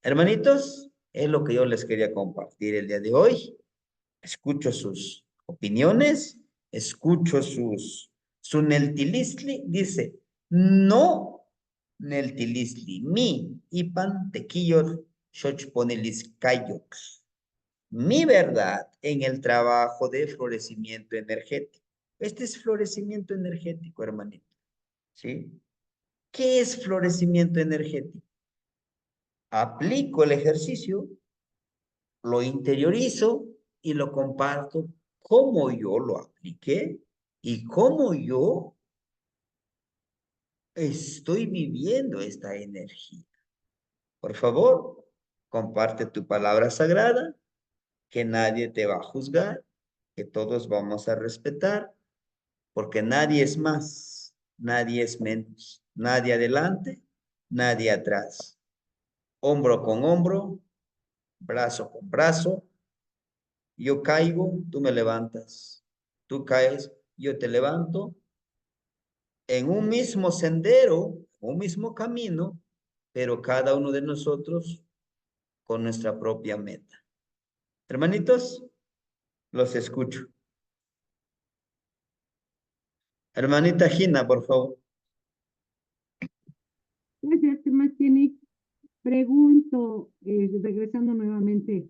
Hermanitos, es lo que yo les quería compartir el día de hoy. Escucho sus opiniones, escucho su neltilisli, dice, no neltilisli, mi ipan tequillor xochponeliscayox. Mi verdad en el trabajo de florecimiento energético. Este es florecimiento energético, hermanito. ¿Sí? ¿Qué es florecimiento energético? Aplico el ejercicio, lo interiorizo y lo comparto como yo lo apliqué y cómo yo estoy viviendo esta energía. Por favor, comparte tu palabra sagrada, que nadie te va a juzgar, que todos vamos a respetar, porque nadie es más, nadie es menos, nadie adelante, nadie atrás. Hombro con hombro, brazo con brazo. Yo caigo, tú me levantas. Tú caes, yo te levanto. En un mismo sendero, un mismo camino, pero cada uno de nosotros con nuestra propia meta. Hermanitos, los escucho. Hermanita Gina, por favor. Gracias, más tiene. Pregunto, regresando nuevamente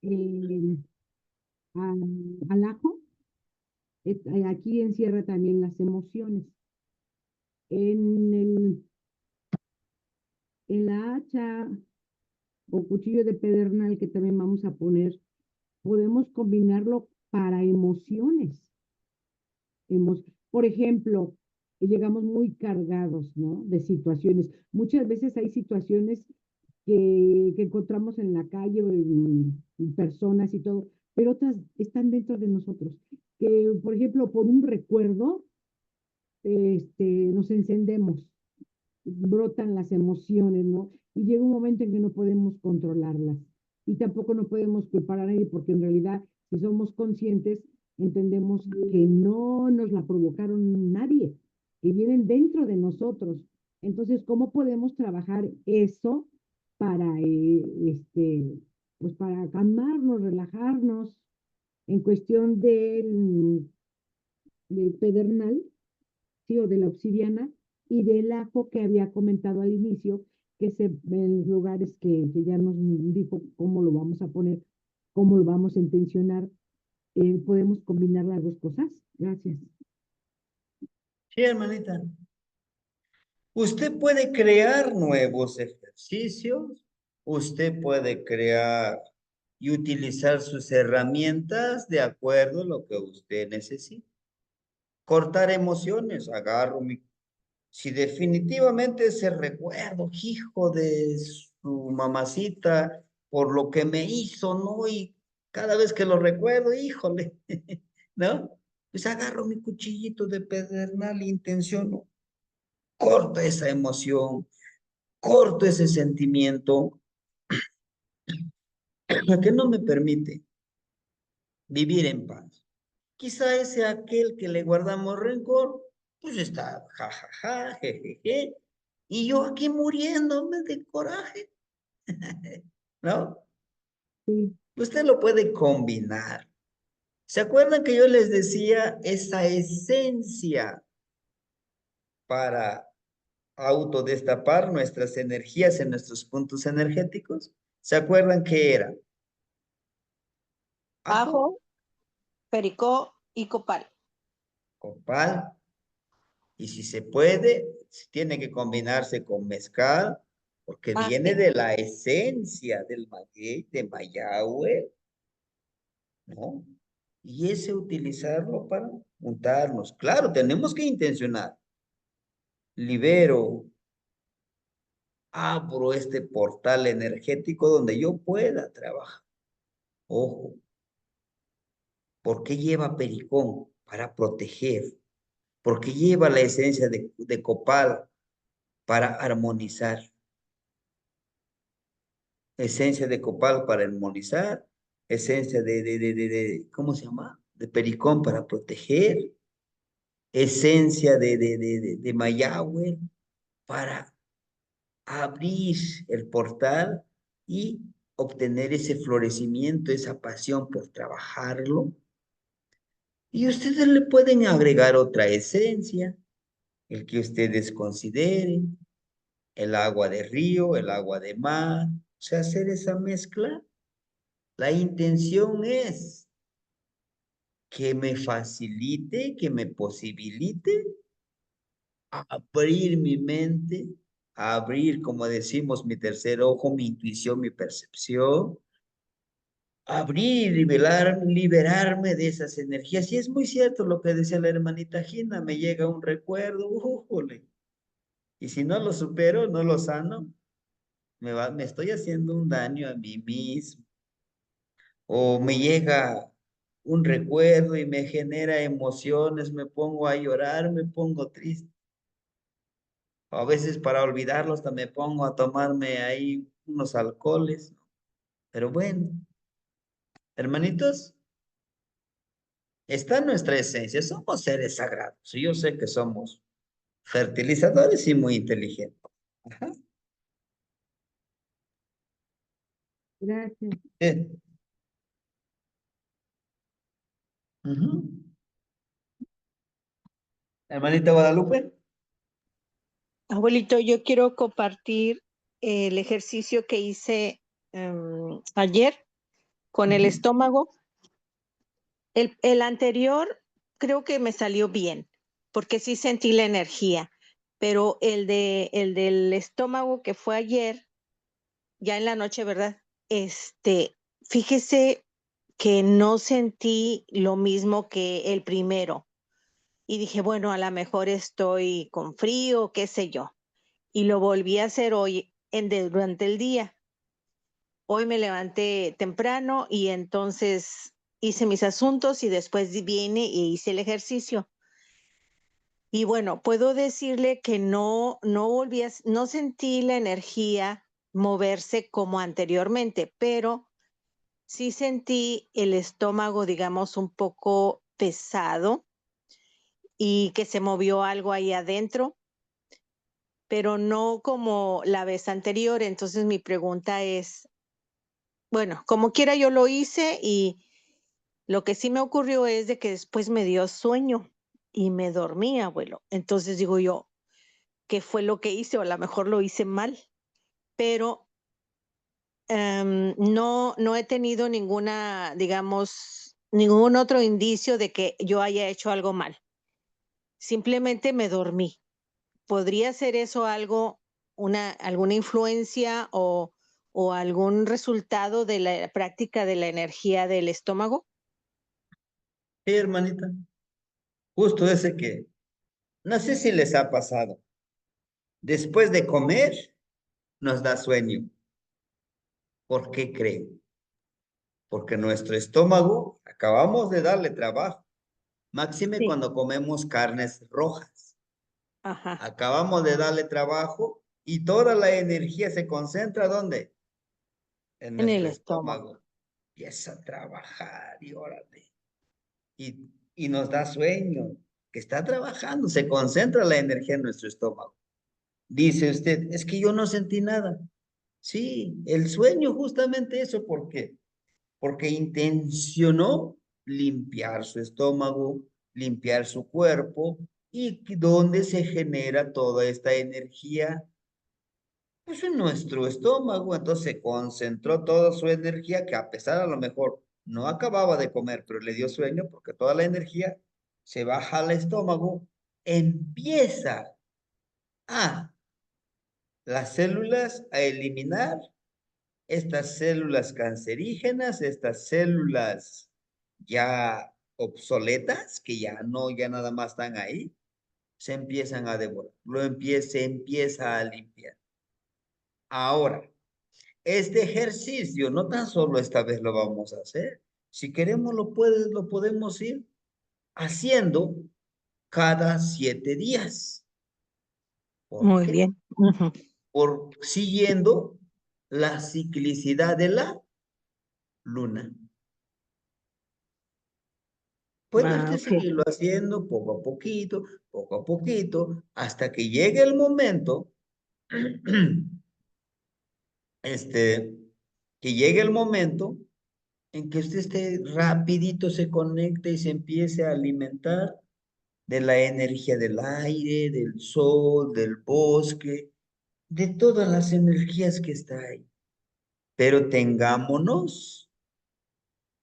eh, al ajo, aquí encierra también las emociones. En en la hacha o cuchillo de pedernal que también vamos a poner, podemos combinarlo para emociones. Por ejemplo, llegamos muy cargados, ¿no? De situaciones. Muchas veces hay situaciones que encontramos en la calle o en personas y todo, pero otras están dentro de nosotros. Que, por ejemplo, por un recuerdo, nos encendemos. brotan las emociones, ¿no? Y llega un momento en que no podemos controlarlas. Y tampoco no podemos culpar a nadie porque en realidad, si somos conscientes, entendemos que no nos la provocaron nadie, que vienen dentro de nosotros. Entonces, ¿cómo podemos trabajar eso para, pues para calmarnos, relajarnos en cuestión del pedernal, sí, o de la obsidiana, y del ajo que había comentado al inicio, que se en los lugares que ya nos dijo cómo lo vamos a poner, cómo lo vamos a intencionar, podemos combinar las dos cosas. Gracias. Sí, hermanita. Usted puede crear nuevos ejercicios, usted puede crear y utilizar sus herramientas de acuerdo a lo que usted necesite. Cortar emociones, agarro mi... Si definitivamente ese recuerdo, hijo de su mamacita, por lo que me hizo, ¿no? Y cada vez que lo recuerdo, híjole, ¿no? Pues agarro mi cuchillito de pedernal e intenciono, corto esa emoción, corto ese sentimiento que no me permite vivir en paz. Quizá ese aquel que le guardamos rencor, pues está jajaja, jejeje, y yo aquí muriéndome de coraje, ¿no? Sí, Usted lo puede combinar. ¿Se acuerdan que yo les decía esa esencia para autodestapar nuestras energías en nuestros puntos energéticos? ¿Se acuerdan qué era? Ajo, Ajo, pericó y copal. copal, y si se puede, tiene que combinarse con mezcal, porque Ah, viene sí. de la esencia del maguey, de Mayahue, ¿no? Y ese utilizarlo para juntarnos. Claro, tenemos que intencionar. Libero, abro este portal energético donde yo pueda trabajar. Ojo, ¿por qué lleva pericón? Para proteger. ¿Por qué lleva la esencia de copal? Para armonizar. Esencia de copal para armonizar. Esencia ¿cómo se llama? De pericón para proteger. Esencia de Mayahue para abrir el portal y obtener ese florecimiento, esa pasión por trabajarlo. Y ustedes le pueden agregar otra esencia, el que ustedes consideren, el agua de río, el agua de mar, o sea, hacer esa mezcla. La intención es que me facilite, que me posibilite abrir mi mente, abrir, como decimos, mi tercer ojo, mi intuición, mi percepción, abrir, liberarme de esas energías. Y es muy cierto lo que decía la hermanita Gina, me llega un recuerdo, ¡újole! Y si no lo supero, no lo sano, me estoy haciendo un daño a mí mismo. O me llega un recuerdo y me genera emociones, me pongo a llorar, me pongo triste. A veces para olvidarlo hasta me pongo a tomarme ahí unos alcoholes. Pero bueno, hermanitos, está nuestra esencia. Somos seres sagrados. Y yo sé que somos fertilizadores y muy inteligentes. Ajá. gracias. Eh, ujú. Hermanita Guadalupe. Abuelito, yo quiero compartir el ejercicio que hice ayer con el Ujú. estómago. El anterior creo que me salió bien, porque sí sentí la energía, pero el del estómago que fue ayer, ya en la noche, ¿verdad? Fíjese que no sentí lo mismo que el primero. Y dije, bueno, a lo mejor estoy con frío, qué sé yo. Y lo volví a hacer hoy durante el día. Hoy me levanté temprano y entonces hice mis asuntos y después vine y hice el ejercicio. Y bueno, puedo decirle que no sentí la energía moverse como anteriormente, pero sí sentí el estómago, digamos, un poco pesado y que se movió algo ahí adentro, pero no como la vez anterior. Entonces mi pregunta es, bueno, como quiera yo lo hice y lo que sí me ocurrió es de que después me dio sueño y me dormí, abuelo. Entonces digo yo, ¿qué fue lo que hice? O a lo mejor lo hice mal, pero no he tenido ninguna, digamos, ningún otro indicio de que yo haya hecho algo mal. Simplemente me dormí. ¿Podría ser eso algo, alguna influencia o algún resultado de la práctica de la energía del estómago? Sí, hermanita, justo ese que, no sé si les ha pasado. Después de comer, nos da sueño. ¿Por qué creen? Porque nuestro estómago, acabamos de darle trabajo. Máxime Sí. cuando comemos carnes rojas. Ajá, Acabamos de darle trabajo y toda la energía se concentra ¿dónde? En en el nuestro estómago. estómago. Empieza a trabajar y órale. Y nos da sueño, que está trabajando, se concentra la energía en nuestro estómago. Dice usted, es que yo no sentí nada. Sí, el sueño justamente eso, ¿por qué? Porque intencionó limpiar su estómago, limpiar su cuerpo y donde se genera toda esta energía, pues en nuestro estómago. Entonces se concentró toda su energía, que a pesar a lo mejor no acababa de comer, pero le dio sueño porque toda la energía se baja al estómago, empieza a las células a eliminar estas células cancerígenas, estas células ya obsoletas, que ya no, ya nada más están ahí, se empiezan a devorar, se empieza a limpiar. Ahora, este ejercicio, no tan solo esta vez lo vamos a hacer, si queremos lo podemos ir haciendo cada 7 días. ¿Por Muy qué? bien. Ujú. Siguiendo la ciclicidad de la luna. Puede Ah, usted ok. seguirlo haciendo poco a poquito, hasta que llegue el momento, este, que llegue el momento en que usted esté rapidito, se conecte y se empiece a alimentar de la energía del aire, del sol, del bosque, de todas las energías que está ahí. Pero tengámonos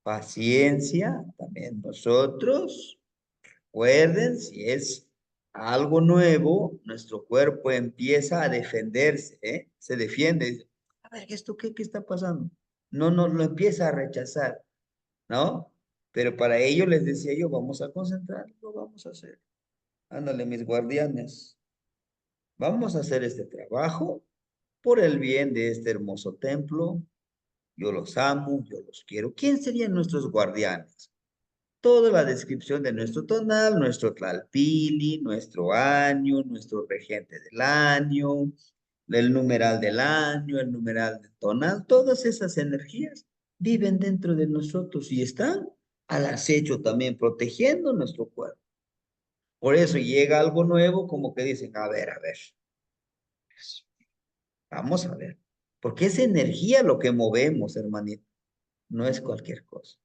paciencia también nosotros. Recuerden, si es algo nuevo, nuestro cuerpo empieza a defenderse, ¿eh? Se defiende. Dice, a ver, ¿esto qué está pasando? No, no, lo empieza a rechazar, ¿no? Pero para ello les decía yo, vamos a concentrarlo, vamos a hacer. Ándale, mis guardianes, vamos a hacer este trabajo por el bien de este hermoso templo. Yo los amo, yo los quiero. ¿Quién serían nuestros guardianes? Toda la descripción de nuestro tonal, nuestro tlalpili, nuestro año, nuestro regente del año, el numeral del año, el numeral del tonal, todas esas energías viven dentro de nosotros y están al acecho también, protegiendo nuestro cuerpo. Por eso llega algo nuevo, como que dicen, a ver, vamos a ver, porque es energía lo que movemos, hermanito, no es cualquier cosa.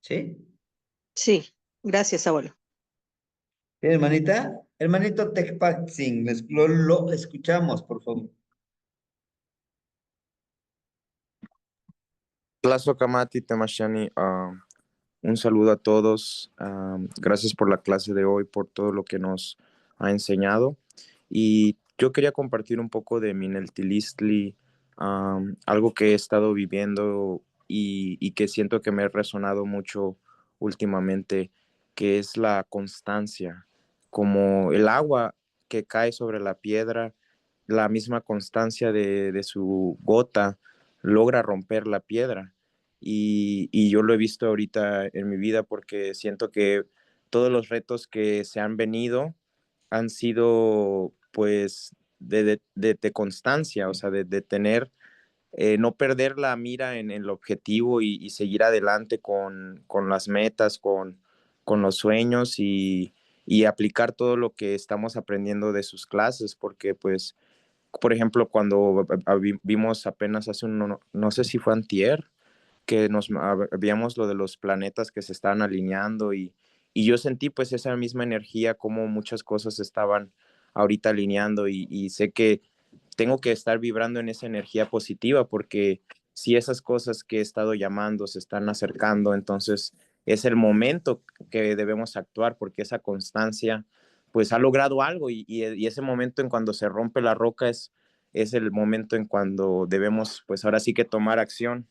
¿Sí? Sí, gracias, abuelo. ¿Sí, hermanita? Hermanito Tecpatzin, lo escuchamos, por favor. Kamati Temashani, un saludo a todos. Gracias por la clase de hoy, por todo lo que nos ha enseñado. Y yo quería compartir un poco de mi Neltilistli, algo que he estado viviendo y que siento que me ha resonado mucho últimamente, que es la constancia, como el agua que cae sobre la piedra, la misma constancia de su gota logra romper la piedra. Y yo lo he visto ahorita en mi vida porque siento que todos los retos que se han venido han sido pues de constancia, o sea, de tener, no perder la mira en el objetivo y seguir adelante con las metas, con los sueños y aplicar todo lo que estamos aprendiendo de sus clases, porque pues, por ejemplo, cuando vimos apenas hace no sé si fue antier, que veíamos lo de los planetas que se estaban alineando y yo sentí pues esa misma energía, como muchas cosas estaban ahorita alineando y sé que tengo que estar vibrando en esa energía positiva porque si esas cosas que he estado llamando se están acercando, entonces es el momento que debemos actuar porque esa constancia pues ha logrado algo y ese momento en cuando se rompe la roca es el momento en cuando debemos pues ahora sí que tomar acción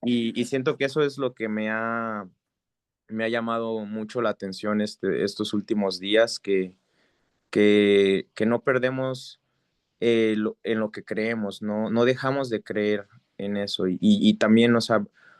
y siento que eso es lo que me ha llamado mucho la atención estos últimos días, que no perdemos en lo que creemos, no dejamos de creer en eso. Y también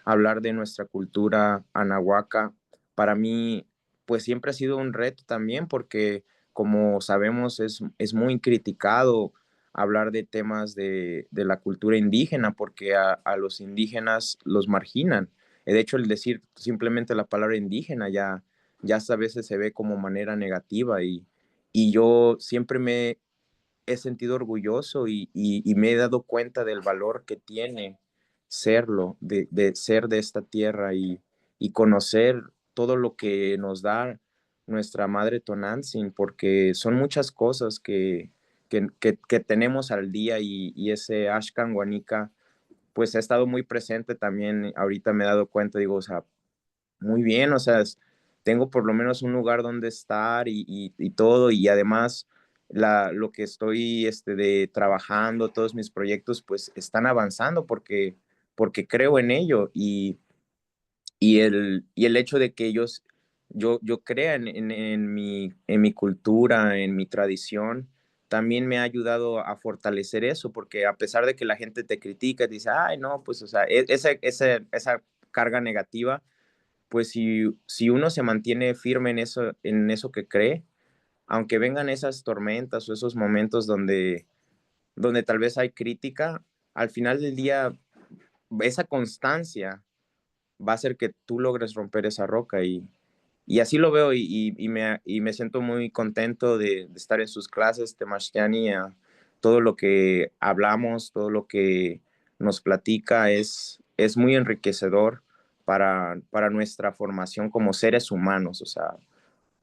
hablar de nuestra cultura anahuaca, para mí, pues siempre ha sido un reto también, porque como sabemos, es muy criticado hablar de temas de la cultura indígena, porque a los indígenas los marginan. De hecho, el decir simplemente la palabra indígena ya a veces se ve como manera negativa y yo siempre me he sentido orgulloso y me he dado cuenta del valor que tiene serlo, de ser de esta tierra y conocer todo lo que nos da nuestra madre Tonantzin, porque son muchas cosas que tenemos al día y ese Ashkan Guanica pues ha estado muy presente también. Ahorita me he dado cuenta, digo, o sea, muy bien, o sea, tengo por lo menos un lugar donde estar y todo, y además lo que estoy trabajando, todos mis proyectos, pues están avanzando porque creo en ello y el hecho de que yo crea en mi cultura, en mi tradición, también me ha ayudado a fortalecer eso, porque a pesar de que la gente te critica, te dice, ay, no, pues, o sea, esa carga negativa, pues si uno se mantiene firme en eso que cree, aunque vengan esas tormentas o esos momentos donde tal vez hay crítica, al final del día esa constancia va a hacer que tú logres romper esa roca y así lo veo y me siento muy contento de estar en sus clases, Temashtiani, todo lo que hablamos, todo lo que nos platica es muy enriquecedor para nuestra formación como seres humanos, o sea,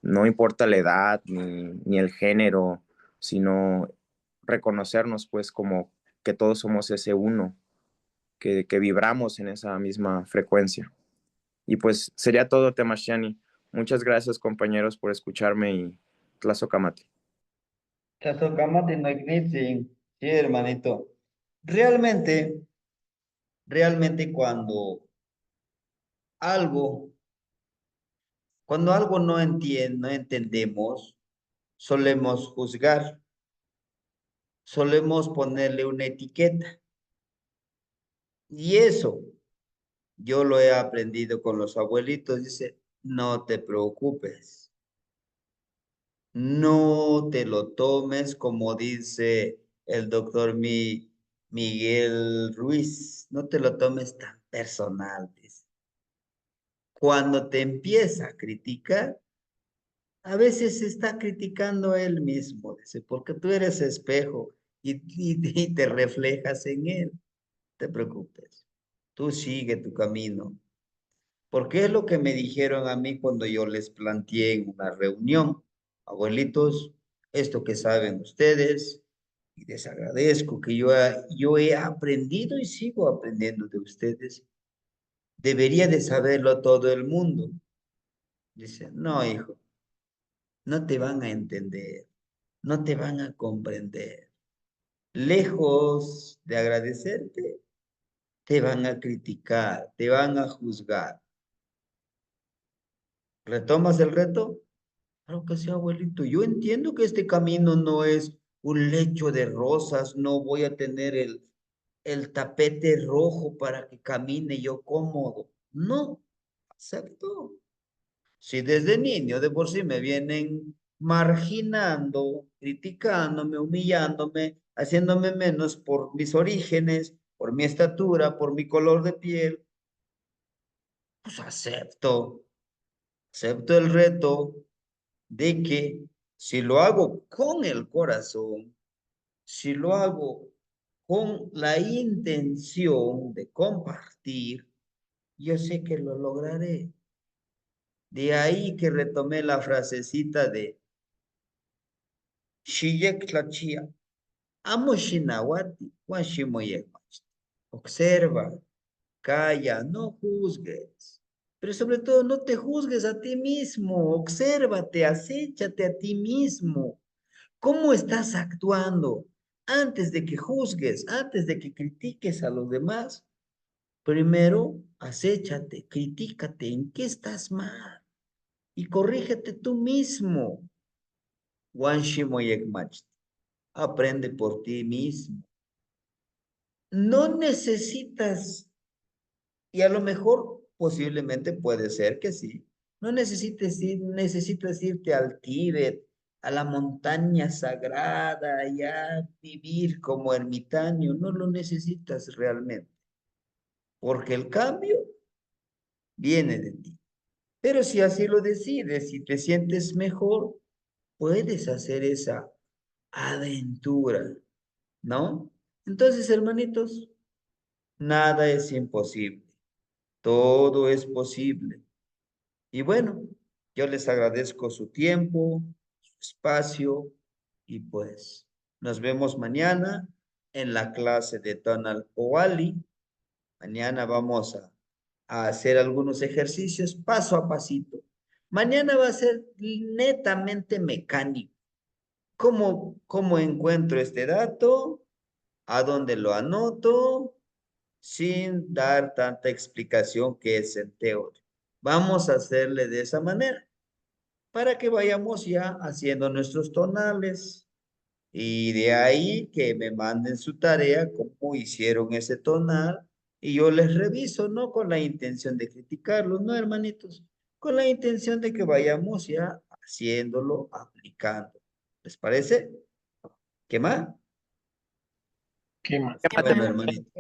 no importa la edad ni el género, sino reconocernos pues como que todos somos ese uno, que vibramos en esa misma frecuencia. Y pues sería todo, Temashtiani. Muchas gracias, compañeros, por escucharme y Tlazocamati. Tlazocamati no ignitin. Sí, hermanito. Realmente, realmente algo, cuando algo no entendemos, solemos juzgar, solemos ponerle una etiqueta. Y eso yo lo he aprendido con los abuelitos. Dice, no te preocupes. No te lo tomes como dice el doctor Miguel Ruiz. No te lo tomes tan personal, dice. Cuando te empieza a criticar, a veces se está criticando a él mismo, dice, porque tú eres espejo y te reflejas en él. No te preocupes. Tú sigue tu camino. Porque es lo que me dijeron a mí cuando yo les planteé en una reunión. Abuelitos, esto que saben ustedes, y les agradezco que yo he aprendido y sigo aprendiendo de ustedes, debería de saberlo todo el mundo. Dice, no, hijo, no te van a entender, no te van a comprender. Lejos de agradecerte, te van a criticar, te van a juzgar. ¿Retomas el reto? Claro que sí, abuelito. Yo entiendo que este camino no es un lecho de rosas, no voy a tener el tapete rojo para que camine yo cómodo. No, acepto. Si desde niño de por sí marginando, criticándome, humillándome, haciéndome menos por mis orígenes, por mi estatura, por mi color de piel, pues acepto el reto de que si lo hago con el corazón, si lo hago con la intención de compartir, yo sé que lo lograré. De ahí que retomé la frasecita de Shiyek Tlachia, Amo Shinawati, Washimoyekmach. Observa, calla, no juzgues. Pero sobre todo, no te juzgues a ti mismo. Obsérvate, acéchate a ti mismo. ¿Cómo estás actuando? Antes de que juzgues, antes de que critiques a los demás, primero acéchate, critícate en qué estás mal y corrígete tú mismo. Wanshimoyekmach. Aprende por ti mismo. No necesitas, y a lo mejor posiblemente puede ser que sí, no necesitas irte al Tíbet, a la montaña sagrada, ya vivir como ermitaño, no lo necesitas realmente, porque el cambio viene de ti. Pero si así lo decides, si te sientes mejor, puedes hacer esa aventura, ¿no? Entonces, hermanitos, nada es imposible, todo es posible. Y bueno, yo les agradezco su tiempo, su espacio y pues nos vemos mañana en la clase de Tonal Owali. Mañana vamos a hacer algunos ejercicios paso a pasito. Mañana va a ser netamente mecánico. ¿Cómo encuentro este dato? ¿A dónde lo anoto? Sin dar tanta explicación que es en teoría. Vamos a hacerle de esa manera para que vayamos ya haciendo nuestros tonales y de ahí que me manden su tarea, cómo hicieron ese tonal y yo les reviso, no con la intención de criticarlos, no, hermanitos, con la intención de que vayamos ya haciéndolo, aplicando. ¿Les parece? ¿Qué más? Bueno, hermanitos.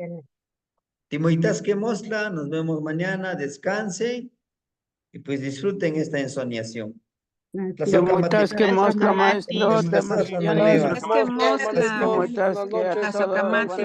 Timoitas que mosla, nos vemos mañana, descansen y pues disfruten esta ensoñación. Gracias. Muchas que mostra, maestro. Gracias. Te Es que mosla, Muchas que a todos. Buenas Casocamati.